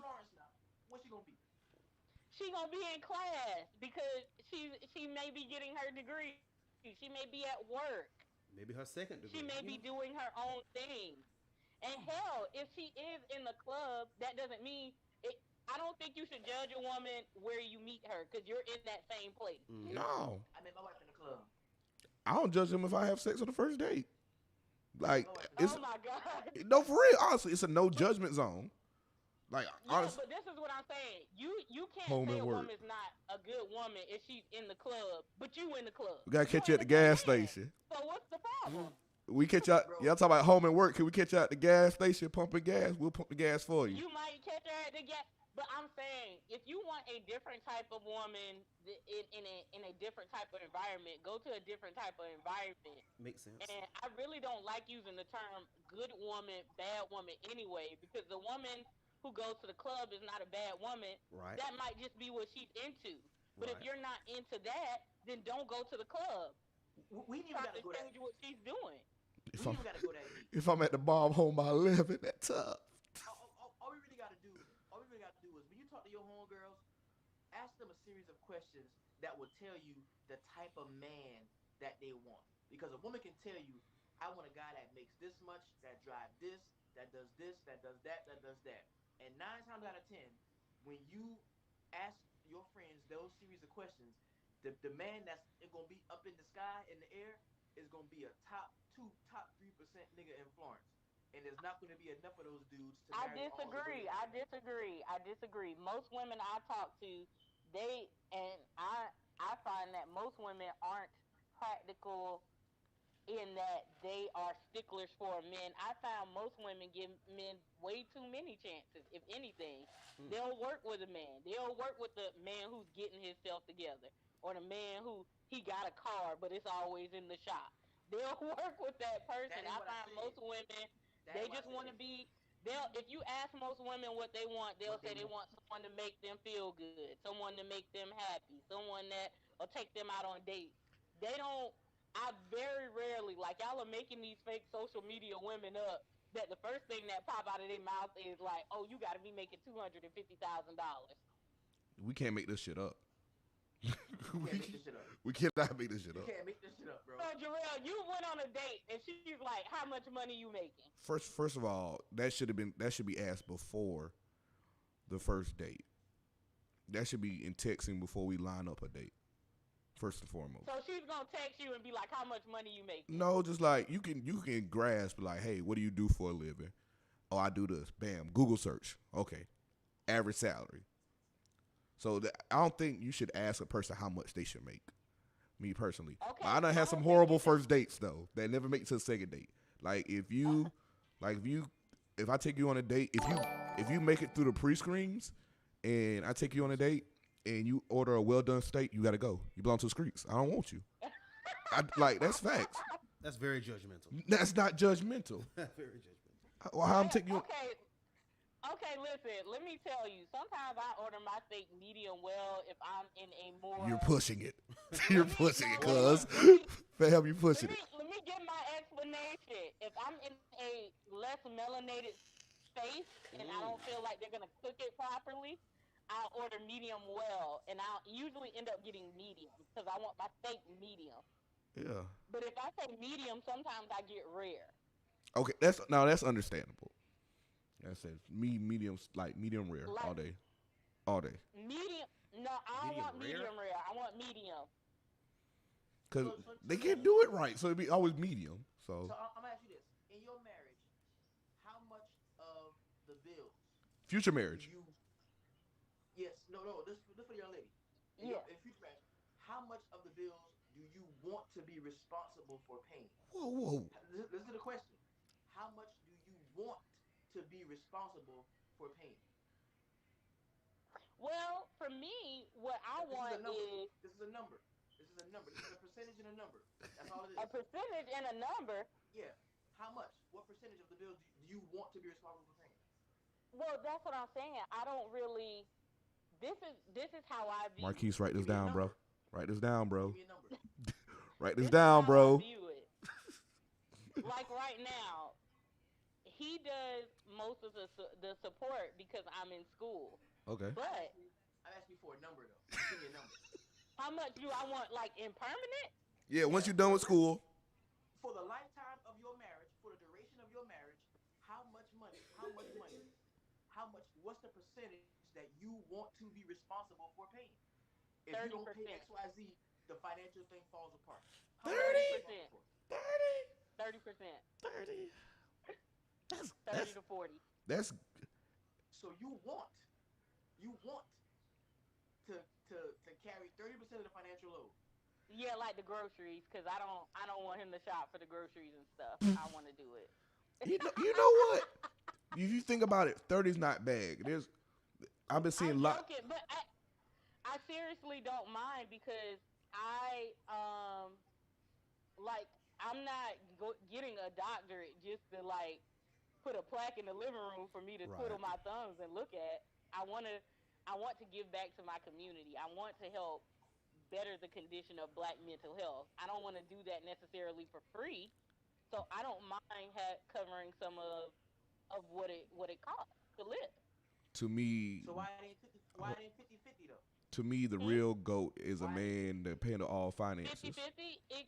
Where's she gonna be? She gonna be in class because she may be getting her degree. She may be at work. Maybe her second degree. She may be doing her own thing. And hell, if she is in the club, that doesn't mean it. I don't think you should judge a woman where you meet her because you're in that same place. No. I met my wife in the club. I don't judge them if I have sex on the first date. Like, it's, oh my God. No, for real. Honestly, it's a no judgment zone. Like, honestly. But this is what I'm saying. You can't Home say and a work. woman's not a good woman if she's in the club, but you in the club. We gotta catch you at the gas station. So what's the problem? We catch y'all. Y'all talking about home and work. Can we catch you at the gas station pumping gas? We'll pump the gas for you. You might catch her at the gas. But I'm saying, if you want a different type of woman in a different type of environment, go to a different type of environment. Makes sense. And I really don't like using the term good woman, bad woman anyway, because the woman who goes to the club is not a bad woman. Right. That might just be what she's into. But if Right. you're not into that, then don't go to the club. We even gotta go that. What she's doing. If I'm, gotta go that deep. if I'm at the bar, I'm home by 11. That's tough. All we really gotta do is when you talk to your homegirls, ask them a series of questions that will tell you the type of man that they want. Because a woman can tell you, I want a guy that makes this much, that drives this, that does that, that does that. And 9 when you ask your friends those series of questions, the man that's gonna be up in the sky in the air is gonna be a top 3% nigga in Florence, and there's not gonna be enough of those dudes to I marry all the disagree. women. I disagree. I disagree. Most women I talk to, they and I find that most women aren't practical in that they are sticklers for men. I found most women give men way too many chances. If anything, they'll work with a man. They'll work with the man who's getting himself together, or the man who he got a car but it's always in the shop. They'll work with that person. That ain't I what I find said. most women That they ain't what just I want to said. be. They'll if you ask most women what they want, they'll What say they they want. want someone to make them feel good, someone to make them happy, someone that will take them out on dates. They don't I very rarely, like y'all are making these fake social media women up that the first thing that pop out of their mouth is like, "Oh, you got to be making $250,000." We can't make this shit up. You can't make this shit up. We cannot make this shit You up. can't make this shit up, bro. So Jarrell, you went on a date and she's like, "How much money you making?" First of all, that should be asked before the first date. That should be in texting before we line up a date. First and foremost. So she's gonna text you and be like, "How much money you making?" No, just like you can grasp like, hey, what do you do for a living? Oh, I do this. Bam. Google search. Okay. Average salary. So I don't think you should ask a person how much they should make. Me personally. Okay, I done had some horrible first dates though that never make it to the second date. Like if I take you on a date, if you make it through the pre-screens and I take you on a date and you order a well done steak, you gotta go. You belong to the streets. I don't want you. That's facts. That's very judgmental. That's not judgmental. Very judgmental. Well, how I'm taking you. Okay, listen, let me tell you. Sometimes I order my steak medium well if I'm in a more... You're pushing it. You're pushing it, cuz. Fam, you pushing it. Let me give my explanation. If I'm in a less melanated space and I don't feel like they're going to cook it properly, I'll order medium well. And I'll usually end up getting medium because I want my steak medium. Yeah. But if I say medium, sometimes I get rare. Okay, that's understandable. That says medium rare all day. Medium? No, I don't want medium rare. I want medium. Because they can't do it right, so it'd be always medium. So I'm gonna ask you this: in your marriage, how much of the bills? Future marriage. This for the young lady. In future marriage, how much of the bills do you want to be responsible for paying? Whoa. Listen to the question. How much do you want to be responsible for paying? Well, for me, what I want is... This is a number. This is a percentage and a number. That's all it is. A percentage and a number? Yeah. How much? What percentage of the bills do you want to be responsible for paying? Well, that's what I'm saying. I don't really... This is how I view Marquise, write this down, bro. Write this down, bro. Give me a number. Write this down, bro. I view it. Like right now, he does most of the support because I'm in school. Okay. But I'm asking for a number though. Give me a number. How much do I want, like in permanent? Yeah, once you're done with school. For the lifetime of your marriage, for the duration of your marriage, how much money? What's the percentage that you want to be responsible for paying? If 30%. you don't pay XYZ, the financial thing falls apart. 30%. 30%. 30. 30 to 40. That's so you want to carry 30% of the financial load. Yeah, like the groceries, because I don't want him to shop for the groceries and stuff. I want to do it. you know what? If you think about it, 30's not bad. I've been seeing a lot. But I seriously don't mind because I'm not getting a doctorate just to like put a plaque in the living room for me to twiddle my thumbs and look at. I want to give back to my community. I want to help better the condition of Black mental health. I don't want to do that necessarily for free, so I don't mind covering some of what it costs to live. To me, so why ain't 50-50 though? To me, the real GOAT is a man that paying all finances. 50-50? It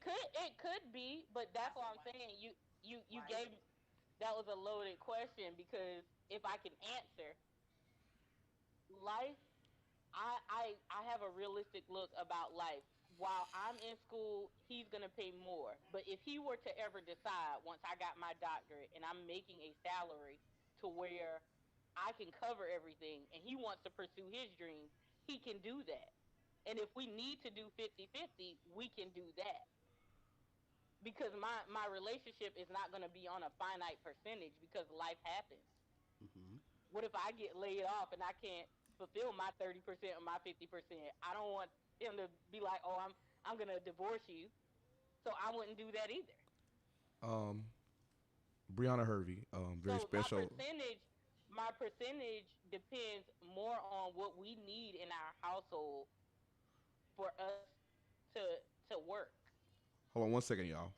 could be, but that's what I'm saying. You gave that was a loaded question because if I can answer, life, I have a realistic look about life. While I'm in school, he's gonna pay more. But if he were to ever decide once I got my doctorate and I'm making a salary to where I can cover everything and he wants to pursue his dreams, he can do that. And if we need to do 50-50, we can do that. Because my relationship is not going to be on a finite percentage because life happens. Mm-hmm. What if I get laid off and I can't fulfill my 30% or my 50%? I don't want him to be like, "Oh, I'm going to divorce you." So I wouldn't do that either. Um, Brianna Hervey, very So my special. percentage depends more on what we need in our household for us to work. Hold on one second, y'all.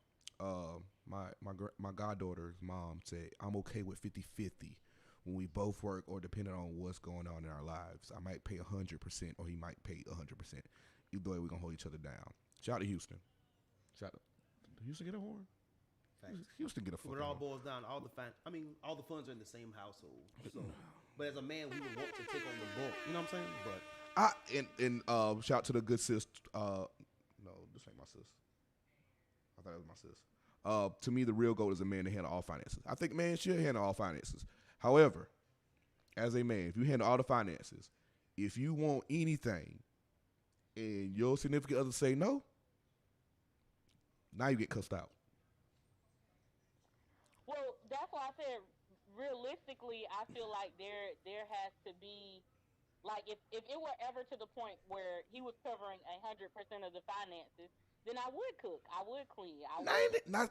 My goddaughter's mom said I'm okay with 50-50 when we both work or depending on what's going on in our lives. I might pay 100% or he might pay 100%. Either way, we're gonna hold each other down. Shout out to Houston. Shout out. Houston get a horn. Facts. Houston get a fucking When it all horn. boils down, all the funds are in the same household. So, but as a man, we would want to take on the bulk. You know what I'm saying? But Shout out to the good sis. No, this ain't my sis. I thought it was my sis. To me, the real goal is a man to handle all finances. I think man should handle all finances. However, as a man, if you handle all the finances, if you want anything, and your significant other say no, now you get cussed out. Well, that's why I said realistically, I feel like there has to be like if it were ever to the point where he was covering 100% of the finances, then I would cook, I would clean, I would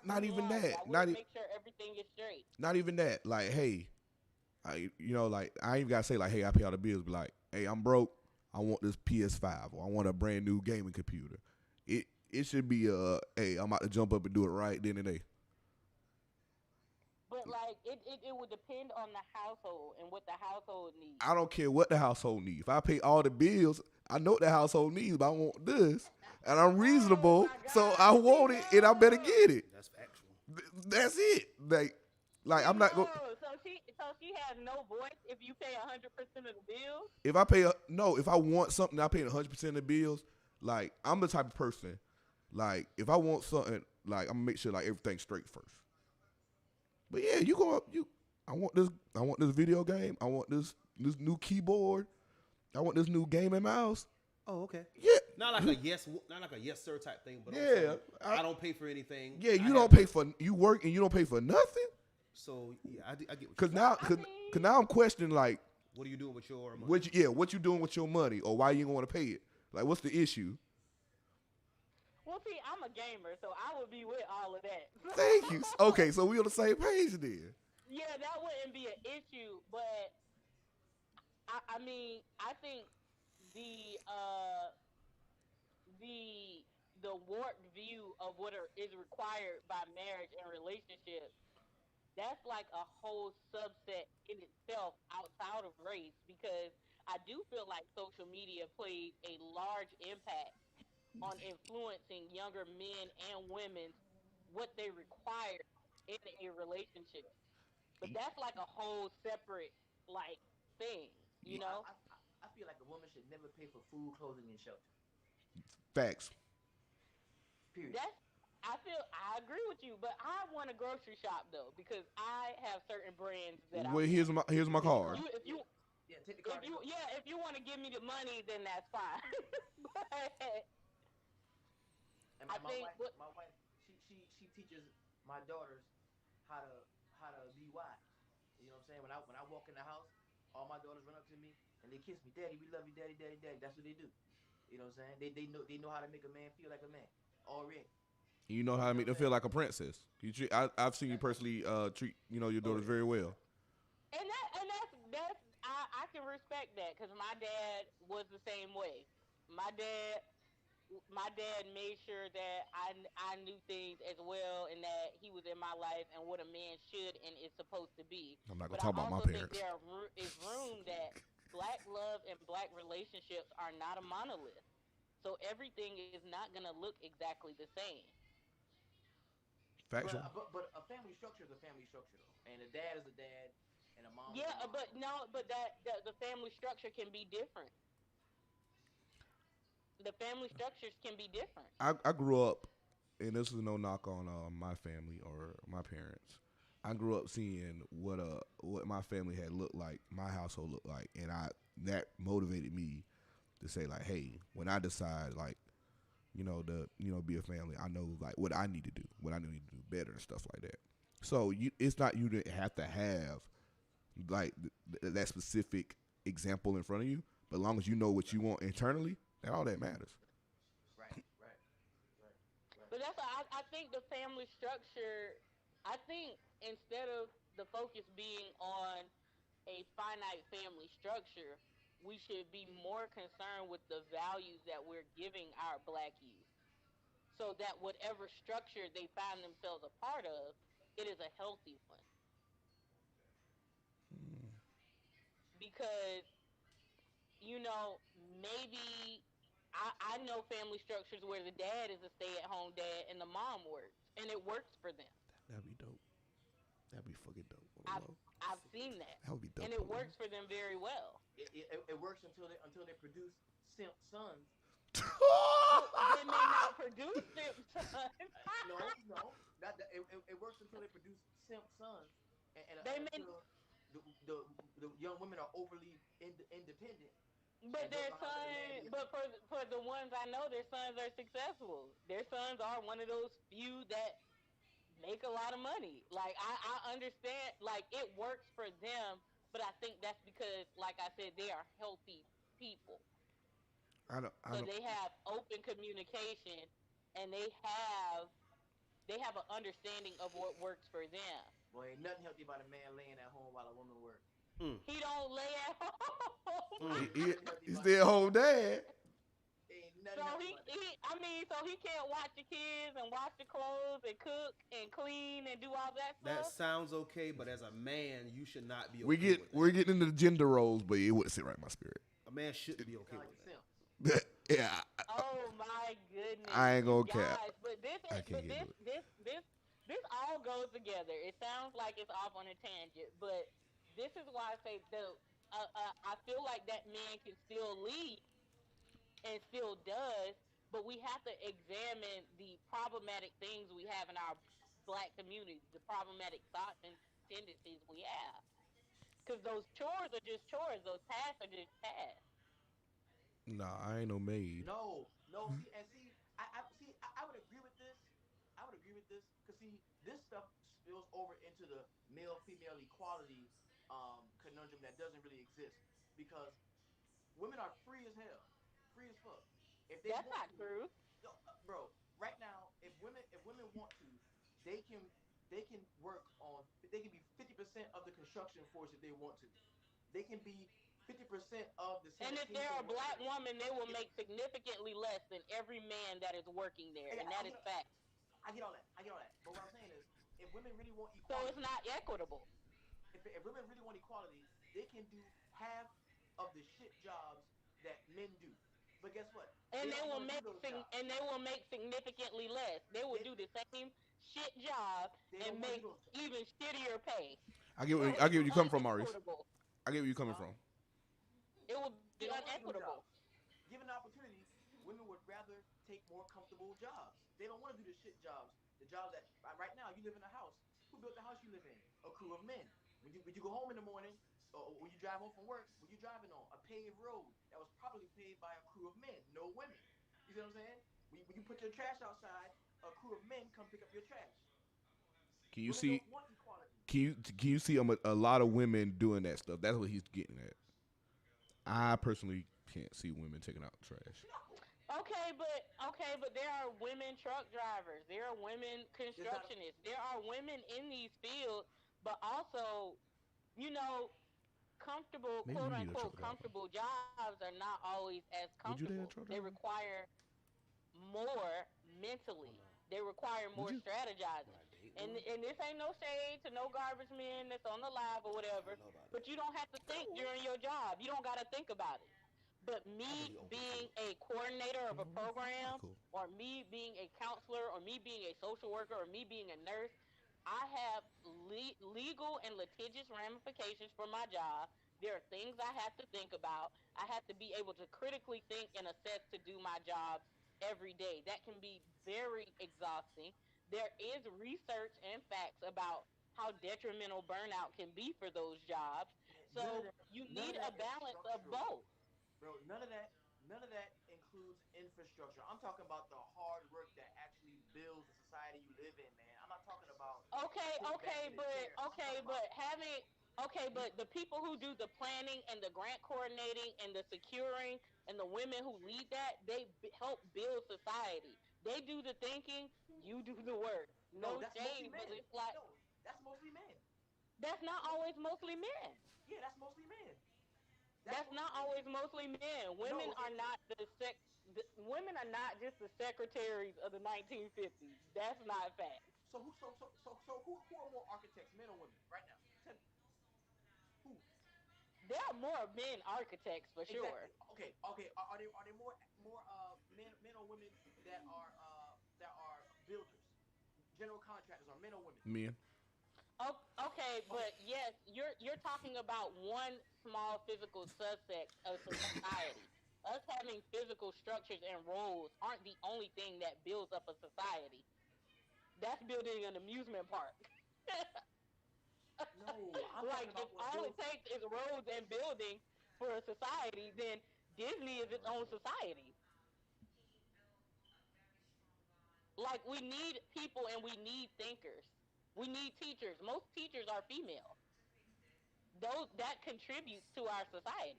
Not even laundry, that. I would make sure everything is straight. Not even that. Like, hey, like I ain't gotta say like, hey, I pay all the bills. But like, hey, I'm broke. I want this PS5 or I want a brand new gaming computer. It should be hey, I'm about to jump up and do it right then and there. But like it would depend on the household and what the household needs. I don't care what the household needs. If I pay all the bills, I know what the household needs, but I want this. And I'm reasonable, so I want it and I better get it. that's factual. That's it. Like I'm not going. So she has no voice if you pay 100% of the bills. If I want something, I pay 100% of the bills. Like I'm the type of person. Like if I want something, like I'm gonna make sure like everything's straight first. But yeah, I want this video game. I want this new keyboard. I want this new gaming mouse. Oh, okay. Yeah. Not like a yes sir type thing, but Yeah, also, I don't pay for anything. Yeah, you work and you don't pay for nothing. So yeah, I get what Cause now I'm questioning like, what are you doing with your money? What you doing with your money, or why you don't want to pay it? Like, what's the issue? Well, see, I'm a gamer, so I would be with all of that. Thank you. Okay, so we on the same page then. Yeah, that wouldn't be an issue, but I mean, I think the warped view of what is required by marriage and relationships, that's like a whole subset in itself outside of race, because I do feel like social media played a large impact on influencing younger men and women what they require in a relationship. But that's like a whole separate like thing, you know? I feel like a woman should never pay for food, clothing, and shelter. Facts. Period. I agree with you, but I want a grocery shop though, because I have certain brands that Well, here's my card. Take the card. If you want to give me the money, then that's fine. But and my wife, she teaches my daughters how to be wise. You know what I'm saying? When I walk in the house, all my daughters run up to me and they kiss me. Daddy, we love you. Daddy, daddy, daddy. That's what they do. You know what I'm saying? They know how to make a man feel like a man already. You know how to make them feel like a princess. I've seen you personally treat your daughters very well. And that's I can respect that, because my dad was the same way. My dad made sure that I knew things as well, and that he was in my life and what a man should and is supposed to be. I'm not gonna But talk I about my also parents. think there is room that black love and black relationships are not a monolith. So everything is not gonna look exactly the same. Factual. But a family structure is a family structure though, and a dad is a dad, and a mom is Yeah, a mom. but no, but that the family structure can be different. The family structures can be different. I grew up, and this is no knock on my family or my parents. I grew up seeing what my family had looked like, my household looked like, and I that motivated me to say like, hey, when I decide like, to be a family, I know like what I need to do, what I need to do better and stuff like that. So it's not you didn't have to have like that specific example in front of you, but as long as you know what you want internally, that all that matters. Right, right, right, right. But I think the family structure. I think instead of the focus being on a finite family structure, we should be more concerned with the values that we're giving our black youth, so that whatever structure they find themselves a part of, it is a healthy one. Because maybe I know family structures where the dad is a stay-at-home dad and the mom works, and it works for them. That'd be dope. That'd be fucking dope. I've I've seen that, That would be dope. and it works for them very well. It works until they produce simp sons. Well, they may not produce simp sons. No, no, it works until they produce simp sons, They may, until the young women are overly independent. but And don't their know how to son, manage. but for the ones I know, their sons are successful. Their sons are one of those few that make a lot of money. Like I understand, like it works for them, but I think that's because, like I said, they are healthy people. I So don't. they have open communication, and they have an understanding of what works for them. Boy, ain't nothing healthy about a man laying at home while a woman works. He don't lay at home. Ain't He, nothing healthy he's about still that. home dad. Ain't So nothing healthy he, about that. he I mean, so he can't watch the kids and wash the clothes and cook and clean and do all that That stuff. sounds okay, but as a man, you should not be okay We get with we're that. getting into the gender roles, but it wouldn't sit right in my spirit. A man shouldn't be okay Sound like with a that. simp. Yeah, Oh my goodness! I ain't You gonna cap. guys, but this, I can't but handle this all goes together. It sounds like it's off on a tangent, but this is why I say I feel like that man can still lead and still does, but we have to examine the problematic things we have in our black community, the problematic thoughts and tendencies we have. Because those chores are just chores; those tasks are just tasks. Nah, I ain't no maid. No, no. I would agree with this. I would agree with this because see, this stuff spills over into the male female equality conundrum that doesn't really exist because women are free as hell, free as fuck. If they That's want not to, true. no, bro. Right now, if women want to, they can they can work on they can be 50% of the construction force if they want to. They can be 50% of the And if sanitation they're a black workers. woman, they will If, make significantly less than every man that is working there, I, and I that get is fact. I get all that. I get all that. But what I'm saying is, if women really want So it's equality, not equitable. if women really want equality, they can do half of the shit jobs that men do. But guess what? And They they don't will want to do make those jobs. significantly less. They will They do the same shit job they don't and want to make do those jobs. even shittier pay. Bro, I get It's where you come from, Maurice. unequitable. I get where you coming huh? from. It will be They don't want to do them unequitable. jobs. Given the opportunity, women would rather take more comfortable jobs. They don't want to do the shit jobs. The jobs that right now you live in a house. Who built the house you live in? A crew of men. When you go home in the morning, or when you drive home from work, what you driving on? A paved road that was probably paved by a crew of men, no women. You see what I'm saying? When you put your trash outside, a crew of men come pick up your trash. Can you Women see? don't want equality. Can you see a lot of women doing that stuff? That's what he's getting at. I personally can't see women taking out trash. No, Okay, but there are women truck drivers. There are women there's not. constructionists. There are women in these fields, but also, you know, comfortable, Maybe quote you need a unquote, truck driver. comfortable jobs are not always as Would you date comfortable. a truck They driver? require more Oh mentally. no. They require Would more you? Would strategizing. I date And one? and this ain't no shade to no garbage men that's on the live or I whatever, don't know about but that. you don't have to think during your job. You don't got to think about it. But I'm me really open to being it. a coordinator of a program, Cool. or me being a counselor, or me being a social worker, or me being a nurse, I have legal and litigious ramifications for my job. There are things I have to think about. I have to be able to critically think and assess to do my job every day. That can be very exhausting. There is research and facts about how detrimental burnout can be for those jobs. So you None need of a that is balance of structural, both. bro. None of that includes infrastructure. I'm talking about the hard work that actually builds the society you live in, man. I'm not talking about Okay, sitting back okay, in a but chair. I'm okay, talking but about having okay, you. but the people who do the planning and the grant coordinating and the securing and the women who lead that, they help build society. They do the thinking, you do the work. No, No that's mostly shade, but men. it's like No, that's mostly men. that's not That's most. always mostly men. Yeah, that's mostly men. That's That's mostly not men. always mostly men. Women No, are not women are not just the secretaries of the 1950s. That's not fact. so who are more architects, men or women, right now? Tell me who. There are more men architects for sure. Exactly. Okay. Okay. Are there more men or women that are builders, general contractors, are men or women? Men. Okay, Okay. but yes, you're talking about one small physical subset of society. Us having physical structures and roles aren't the only thing that builds up a society. That's building an amusement park. No, I'm talking Like if about what all it builds. takes is roads and buildings for a society, then Disney is its own society. Like we need people and we need thinkers. We need teachers. Most teachers are female. Those that contributes to our society.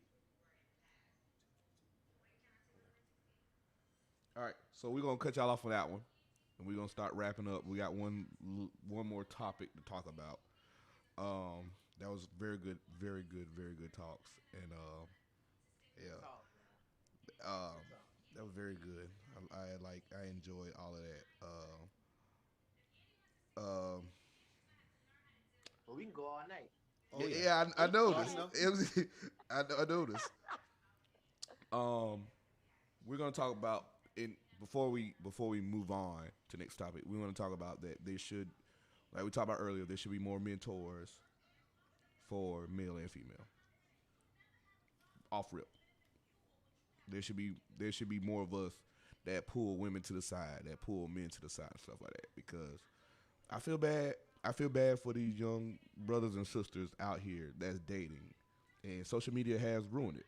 All right, so we're gonna cut y'all off on that one, and we're gonna start wrapping up. We got one more topic to talk about. That was very good, very good, very good talks, and Good yeah, talk, man. um, Good talk. that was very good. I enjoyed all of that. Um, But we can go all night. Oh yeah. I We noticed. can. It was, I noticed. Um, we're gonna talk about in before we move on to the next topic. We want to talk about that there should, like we talked about earlier, there should be more mentors for male and female. Off rip, there should be more of us that pull women to the side, that pull men to the side, and stuff like that. Because I feel bad. I feel bad for these young brothers and sisters out here that's dating, and social media has ruined it.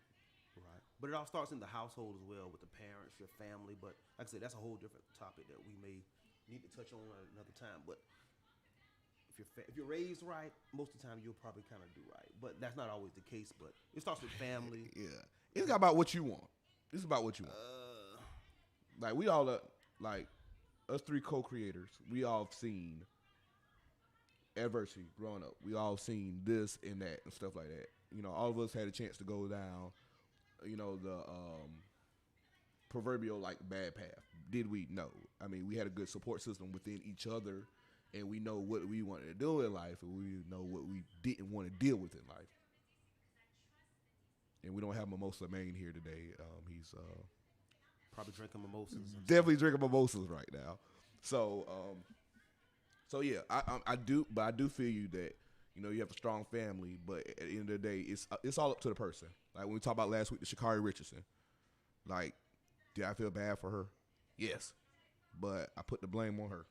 Right. But it all starts in the household as well with the parents, your family. But like I said, that's a whole different topic that we may need to touch on at another time. But if you're raised right, most of the time you'll probably kind of do right. But that's not always the case. But it starts with family. Yeah, it's not about what you want. It's about what you want. Like we all like us three co-creators. We all seen adversity growing up. We all seen this and that and stuff like that. You know, all of us had a chance to go down, you know, the proverbial like bad path. Did we? No. I mean, we had a good support system within each other, and we know what we wanted to do in life, and we know what we didn't want to deal with in life. And we don't have Mimosa Main here today. He's Probably drinking mimosas. definitely drinking mimosas right now. So, so yeah, I do, but I do feel you that you know you have a strong family, but at the end of the day, it's all up to the person. Like when we talked about last week, the Shakari Richardson. Like, did I feel bad for her? Yes, but I put the blame on her.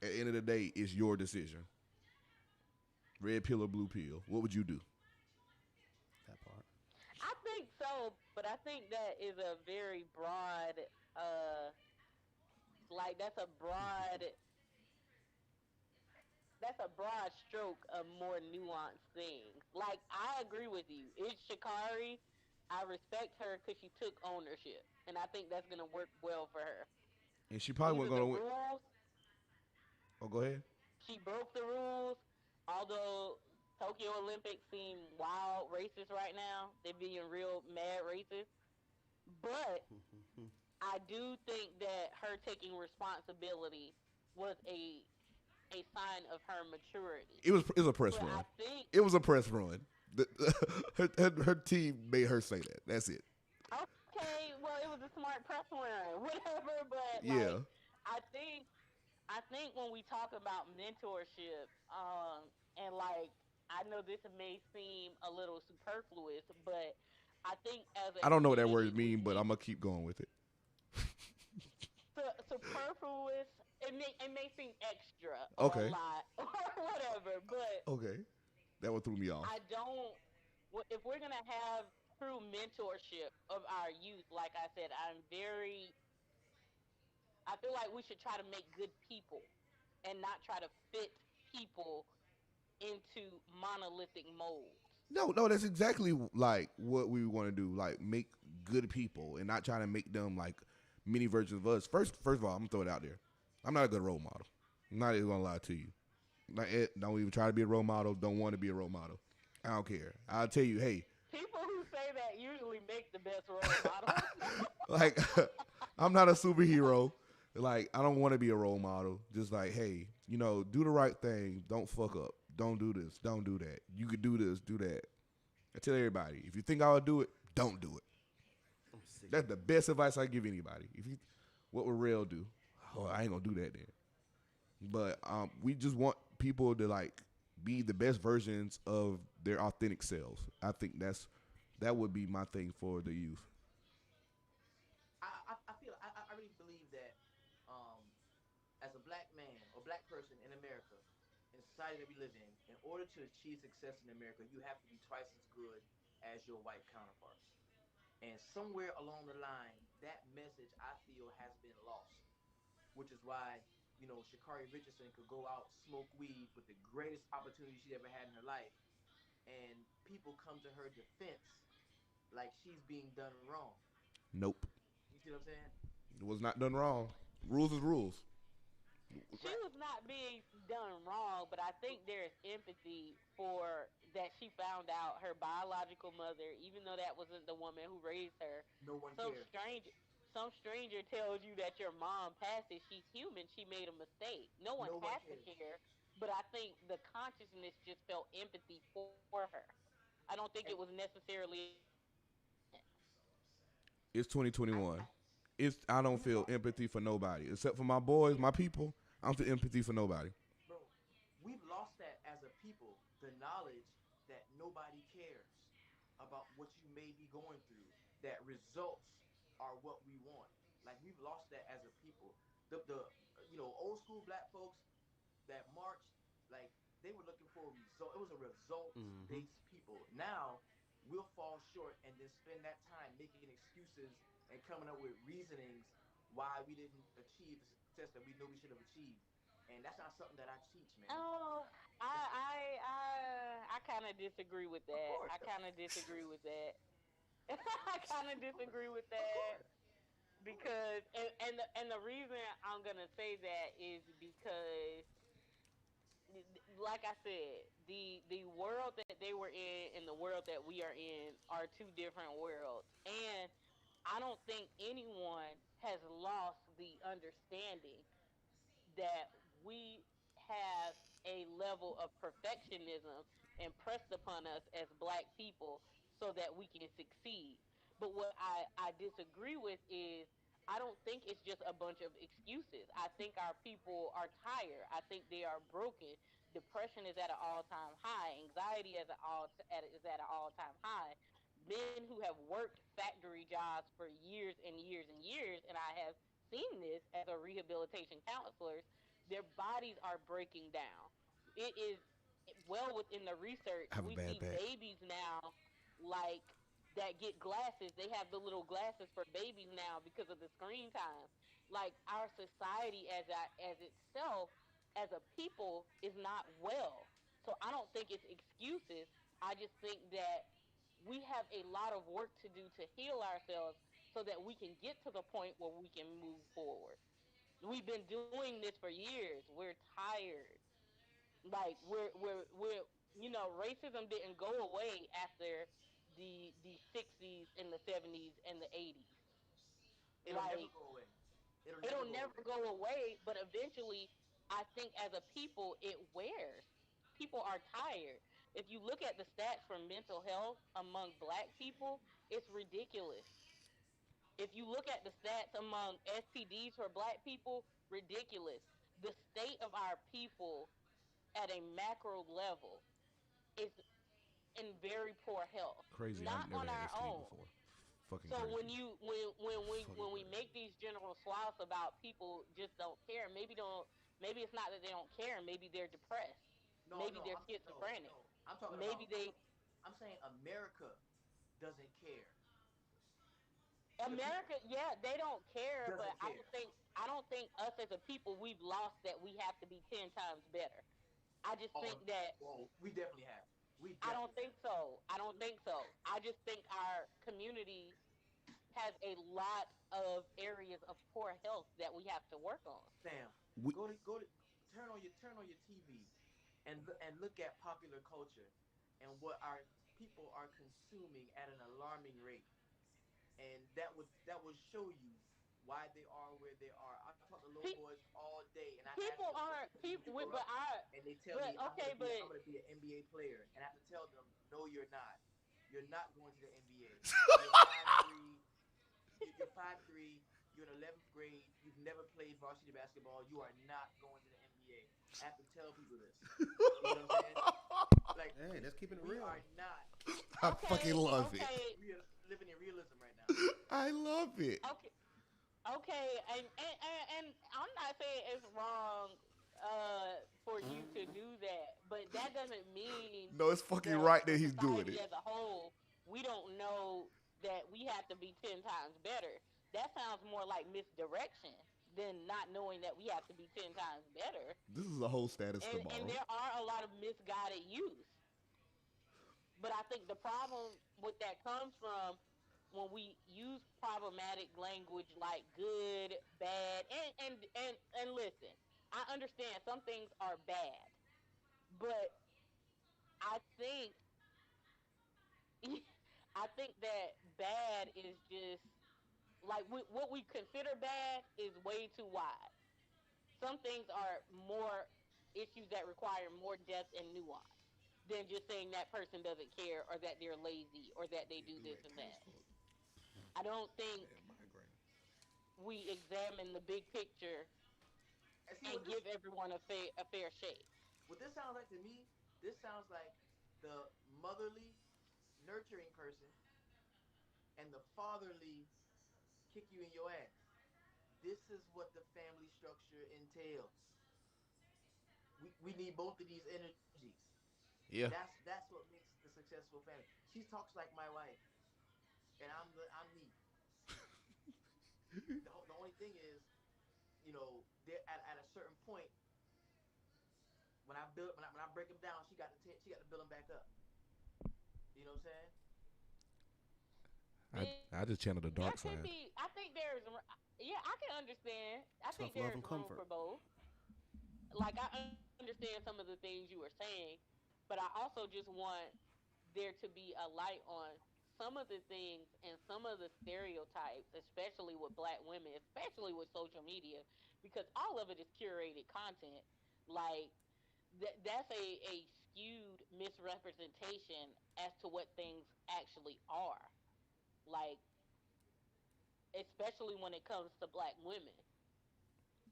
At the end of the day, it's your decision. Red pill or blue pill? What would you do? That part. I think so, but I think that is a very broad like that's a broad stroke of more nuanced things. Like I agree with you. It's Shakari. I respect her because she took ownership, and I think that's gonna work well for her. And she These probably are wasn't the gonna win. rules. Oh, go ahead. She broke the rules. Although Tokyo Olympics seem wild racist right now, they're being real mad racist. But I do think that her taking responsibility was a sign of her maturity. It was a press But I run. think It was a press run. Her team made her say that. That's it. okay, well, it was a smart press run, whatever. But Yeah. like, I think I think when we talk about mentorship, and like I know this may seem a little superfluous, but I think as a I don't know what that community word we mean, but need I'm gonna keep going with it. superfluous. It may seem extra or a Okay. lot or whatever, but Okay. That one threw me off. I don't. If we're gonna have true mentorship of our youth, like I said, I feel like we should try to make good people and not try to fit people into monolithic molds. No, no, that's exactly like what we want to do. Like make good people and not trying to make them like mini versions of us. First of all, I'm gonna throw it out there. I'm not a good role model. I'm not even gonna lie to you. Don't even try to be a role model. Don't want to be a role model. I don't care. I'll tell you, hey, People who say that usually make the best role models. like I'm not a superhero. Like I don't want to be a role model. Just like, hey, do the right thing. Don't fuck up. Don't do this. Don't do that. You could do this. Do that. I tell everybody, if you think I would do it, don't do it. That's the best advice I give anybody. What would Rail do? Oh, I ain't gonna do that then. But we just want people to like be the best versions of their authentic selves. I think that would be my thing for the youth. I really believe that um, as a black man or black person in America, in the society that we live in order to achieve success in America, you have to be twice as good as your white counterparts. And somewhere along the line, that message I feel has been lost, which is why Shakari Richardson could go out smoke weed with the greatest opportunity she ever had in her life, and people come to her defense like she's being done wrong. Nope, You see what I'm saying? it was not done wrong. Rules is rules. She was not being done wrong, but I think there's empathy for that she found out her biological mother, even though that wasn't the woman who raised her. No one Some cares. stranger, some stranger tells you that your mom passes. She's human. She made a mistake. No one No one has to cares. care, but I think the consciousness just felt empathy for her. I don't think it was And necessarily. It's I, 2021. I don't we've feel lost that. empathy for nobody except for my boys, Yeah, my people. I don't feel empathy for nobody. bro, we've lost that as a people. The knowledge that nobody cares about what you may be going through. That results are what we want. Like we've lost that as a people. The old school black folks that marched, like they were looking for a result. It was a results based people. Now we'll fall short and then spend that time making excuses and coming up with reasonings why we didn't achieve the success that we know we should have achieved. And that's not something that I teach, man. Oh, That's I kind of disagree with of that. course, I kind of disagree with that. I kind of of course, disagree with of that course, of course. because and the reason I'm gonna say that is because like I said, the world that they were in and the world that we are in are two different worlds. And I don't think anyone has lost the understanding that we have a level of perfectionism impressed upon us as black people so that we can succeed. But what I disagree with is I don't think it's just a bunch of excuses. I think our people are tired. I think they are broken. Depression is at an all-time high. Anxiety is at an all-time high. Men who have worked factory jobs for years and years and years, and I have seen this as a rehabilitation counselor, their bodies are breaking down. It is well within the research. I have a We bad see back. babies now, like that get glasses. They have the little glasses for babies now because of the screen time. Like our society as itself, as a people, is not well. So I don't think it's excuses. I just think that we have a lot of work to do to heal ourselves so that we can get to the point where we can move forward. We've been doing this for years. We're tired. Like racism didn't go away after the 60s and the 70s and the 80s. It'll never Like go away. It'll never it'll go never away. go away, but eventually I think as a people it wears. People are tired. If you look at the stats for mental health among black people, it's ridiculous. If you look at the stats among STDs for black people, ridiculous. the state of our people at a macro level is in very poor health, Crazy. I not never on had our STD own. before. Fucking So crazy. when we Fucking crazy. make these general swaths about people just don't care, maybe it's not that they don't care, maybe they're depressed, No, maybe no, they're I'm no, schizophrenic, no. I'm talking maybe about. they I'm saying America doesn't care. The people America, yeah, they don't care, but doesn't care. I don't think us as a people we've lost that we have to be 10 times better. I just Oh, think that well, we definitely have. We I don't definitely think so. I don't think so. I just think our community has a lot of areas of poor health that we have to work on. Sam, We go to turn on your TV and look at popular culture and what our people are consuming at an alarming rate. And that would show you why they are where they are. I talk to little Pe- boys all day and I ask People them what aren't you want to do when people, you grow but up, and they tell me okay, I'm but gonna be an NBA player, and I have to tell them no, you're not. You're not going to the NBA. You're 5'3". You're 5'3". You're in 11th grade. You've never played varsity basketball. You are not going to the NBA. I have to tell people this. You get what I'm saying? Like hey, that's keeping it we real. are not I okay, fucking love it. okay, living in realism right now. I love it. okay, okay, and I'm not saying it's wrong for you to do that, but that doesn't mean No, it's fucking that right that he's doing society it. as a whole we don't know that we have to be 10 times better. That sounds more like misdirection than not knowing that we have to be 10 times better. This is a whole status And tomorrow. there are a lot of misguided youth. But I think the problem with that comes from when we use problematic language like good, bad, and listen, I understand some things are bad, but I think I think that bad is just like what we consider bad is way too wide. Some things are more issues that require more depth and nuance than just saying that person doesn't care or that they're lazy or that they do this and that. I don't think we examine the big picture And see and give everyone a fair shake. what this sounds like to me. This sounds like the motherly, nurturing person and the fatherly kick you in your ass. This is what the family structure entails. We need both of these energies. Yeah. That's what makes the successful family. She talks like my wife, and I'm me. The only thing is, at a certain point, when I break them down, she got to build them back up. You know what I'm saying? I just channeled the There dark could side. be. I think there's. Yeah, I can understand. I Tough think love there's and room comfort. for both. Like I understand some of the things you were saying, but I also just want there to be a light on some of the things and some of the stereotypes, especially with black women, especially with social media, because all of it is curated content. Like that's a skewed misrepresentation as to what things actually are. Like especially when it comes to black women.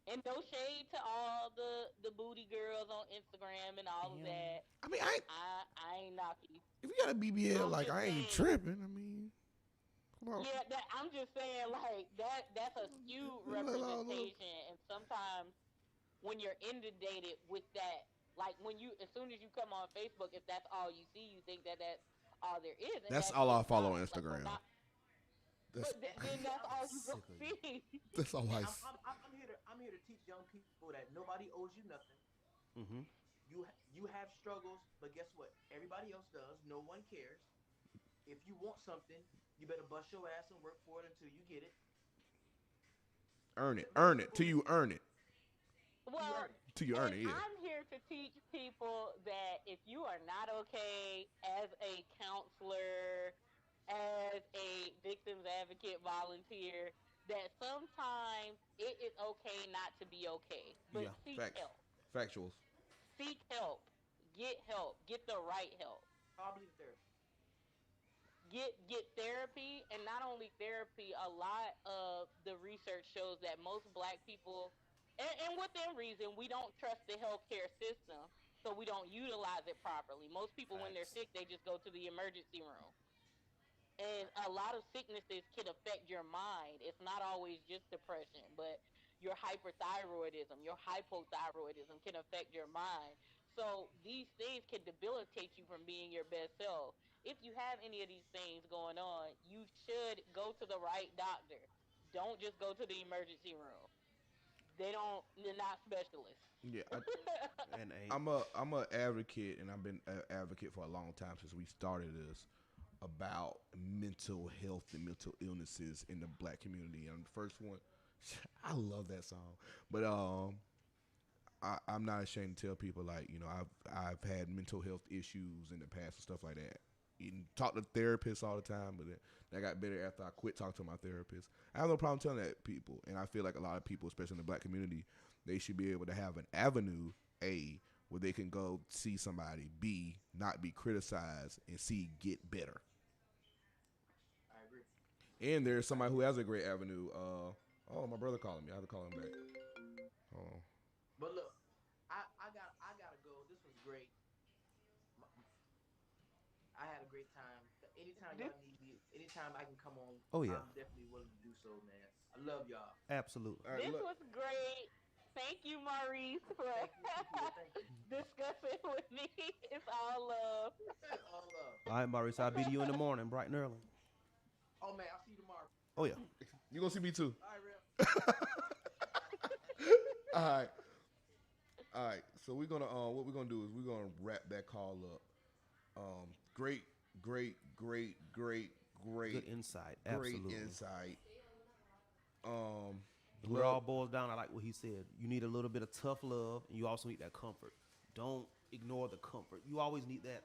And no shade to all the booty girls on Instagram and all of that. I mean, I ain't knocking you. if you got a BBL, I'm like just I ain't saying. tripping. I mean, come on. Yeah, I'm just saying like that's a skewed representation, and sometimes when you're inundated with that, like when you as soon as you come on Facebook, if that's all you see, you think that that's all there is, and That's that's all I just follow not. on Like we're Instagram. not. That's Then that's all you Sick gonna of you. see. that's all And I. I'm here to teach young people that nobody owes you nothing. Mm-hmm. You have struggles, but guess what? Everybody else does. No one cares. If you want something, you better bust your ass and work for it until you get it. Earn it. Real Earn it simple. till you earn it. You Well, earn it. Till you earn and it. Yeah. I'm here to teach people that if you are not okay as a counselor, as a victims advocate volunteer, that sometimes it is okay not to be okay, but Yeah. seek Facts. help. Factuals. Seek help. Get help. Get the right help. Probably the therapy. Get therapy, and not only therapy, a lot of the research shows that most black people And within reason, we don't trust the healthcare system, so we don't utilize it properly. Most people, when they're sick, they just go to the emergency room. And a lot of sicknesses can affect your mind. It's not always just depression, but your hyperthyroidism, your hypothyroidism can affect your mind. So these things can debilitate you from being your best self. If you have any of these things going on, you should go to the right doctor. Don't just go to the emergency room. They're not specialists. Yeah, And I'm a advocate, and I've been an advocate for a long time since we started this about mental health and mental illnesses in the black community. And the first one, I love that song, but I'm not ashamed to tell people, like, you know, I've had mental health issues in the past and stuff like that. And talk to therapists all the time, but that got better after I quit talking to my therapist. I have no problem telling that to people, and I feel like a lot of people, especially in the black community, they should be able to have an avenue, A, where they can go see somebody, B, not be criticized, and C, get better. I agree. And there's somebody who has a great avenue. Oh, my brother calling me. I have to call him back. Oh. But look, I gotta go. This was great. I had a great time. Anytime y'all need me, anytime I can come on, Oh, yeah. I'm definitely willing to do so, man. I love y'all. absolutely. All right, This look. was great. Thank you, Maurice, for Thank you. discussing with me. It's all love. All love. All right, Maurice, I'll be to you in the morning, bright and early. Oh man, I'll see you tomorrow. Oh, yeah. You gonna see me too? All right, real. All right. All right. So we're gonna what we're gonna do is we're gonna wrap that call up. Great. Good insight. Great Absolutely. insight. Where it all boils down, I like what he said. You need a little bit of tough love, and you also need that comfort. Don't ignore the comfort. You always need that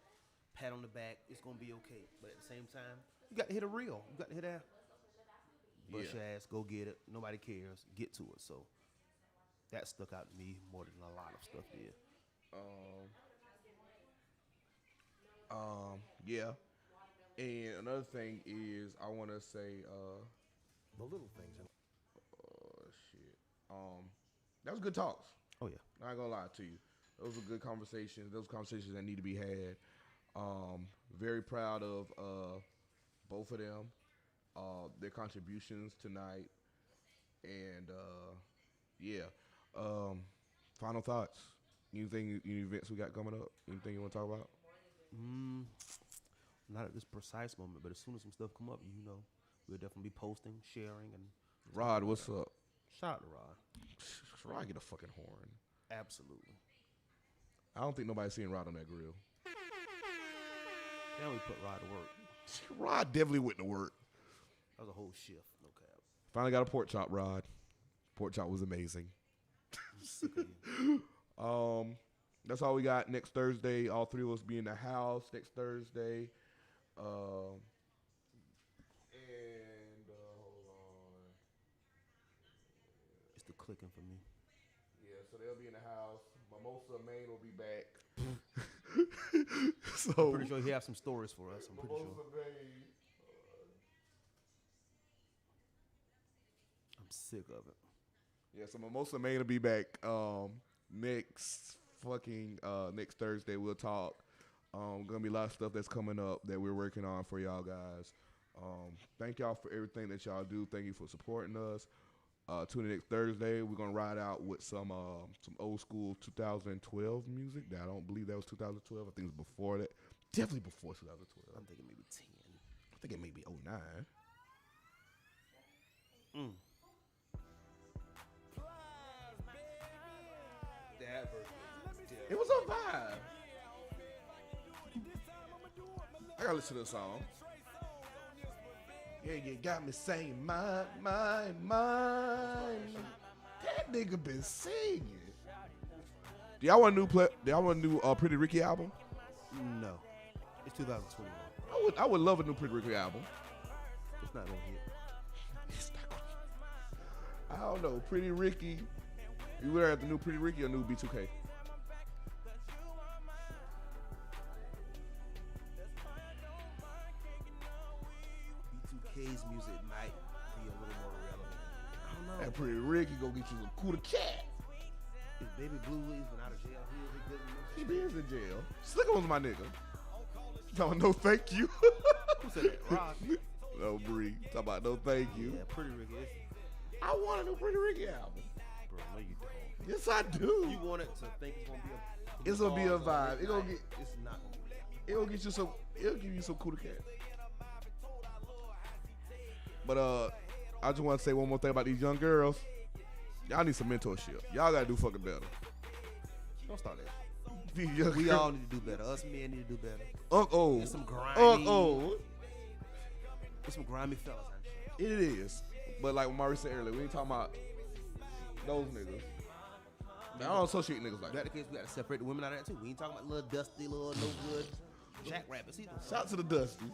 pat on the back. It's going to be okay. But at the same time, you got to hit a reel. You got to hit that. Bust your ass. Go get it. Nobody cares. Get to it. So that stuck out to me more than a lot of stuff did. Yeah. And another thing is I want to say The little things. shit. That was good talks. Oh, yeah. I ain't gonna lie to you. Those were good conversations. Those conversations that need to be had. Very proud of both of them, their contributions tonight, and yeah. Final thoughts. Anything? Any events we got coming up? Anything you want to talk about? Not at this precise moment, but as soon as some stuff come up, you know, we'll definitely be posting, sharing, and Rod, what's up? shout out to Rod. Rod, get a fucking horn. Absolutely. I don't think nobody's seeing Rod on that grill. Now we put Rod to work. Rod definitely went to work. That was a whole shift. No cap. Finally got a pork chop, Rod. Pork chop was amazing. Sick of you. That's all we got. Next Thursday, all three of us be in the house next Thursday. Hold on. It's the clicking for me. Yeah, so they'll be in the house. Mimosa Main will be back. I'm So pretty sure he has some stories for us. I'm pretty Mimosa sure. Main. I'm sick of it. Yeah, so Mimosa Main will be back next Thursday. We'll talk. Gonna be a lot of stuff that's coming up that we're working on for y'all guys. Thank y'all for everything that y'all do. Thank you for supporting us. Tune in next Thursday. We're gonna ride out with some old school 2012 music. That I don't believe that was 2012. I think it was before that. Definitely before 2012. I'm thinking maybe 10. I think it may be 09. That version. It was a vibe. I gotta listen to the song. Yeah, you got me saying mine. That nigga been singing. Do y'all want a new Pretty Ricky album? No. It's 2021. I would love a new Pretty Ricky album. It's not gonna hit. It's not gonna- I don't know. Pretty Ricky. You would have the new Pretty Ricky or new B2K? B2K's music might be a little more relevant. I don't know. That Pretty Ricky gonna get you a cooler cat. Is Baby Blue even out of jail? He is in jail. Slicker was my nigga. Talking no thank you. Who said that? Rock. No, Bree. Talking about no thank you. Yeah, Pretty Ricky. I want a new Pretty Ricky album. Bro, no you don't. Yes, I do. You want it to think it's gonna be a. It's gonna be a vibe. It's gonna get. It's not gonna be. It'll get you some. It'll give you some cool cat. But I just want to say one more thing about these young girls. Y'all need some mentorship. Y'all gotta do fucking better. Don't start that. We all need to do better. Us men need to do better. Oh. There's some grimy. Oh. There's some grimy fellas out It is. But like what Maurice said earlier, we ain't talking about those niggas. I don't associate niggas like that. The case, we got to separate the women out of that too. We ain't talking about little dusty, little no good jackrabbits either. Shout out to the Dusties.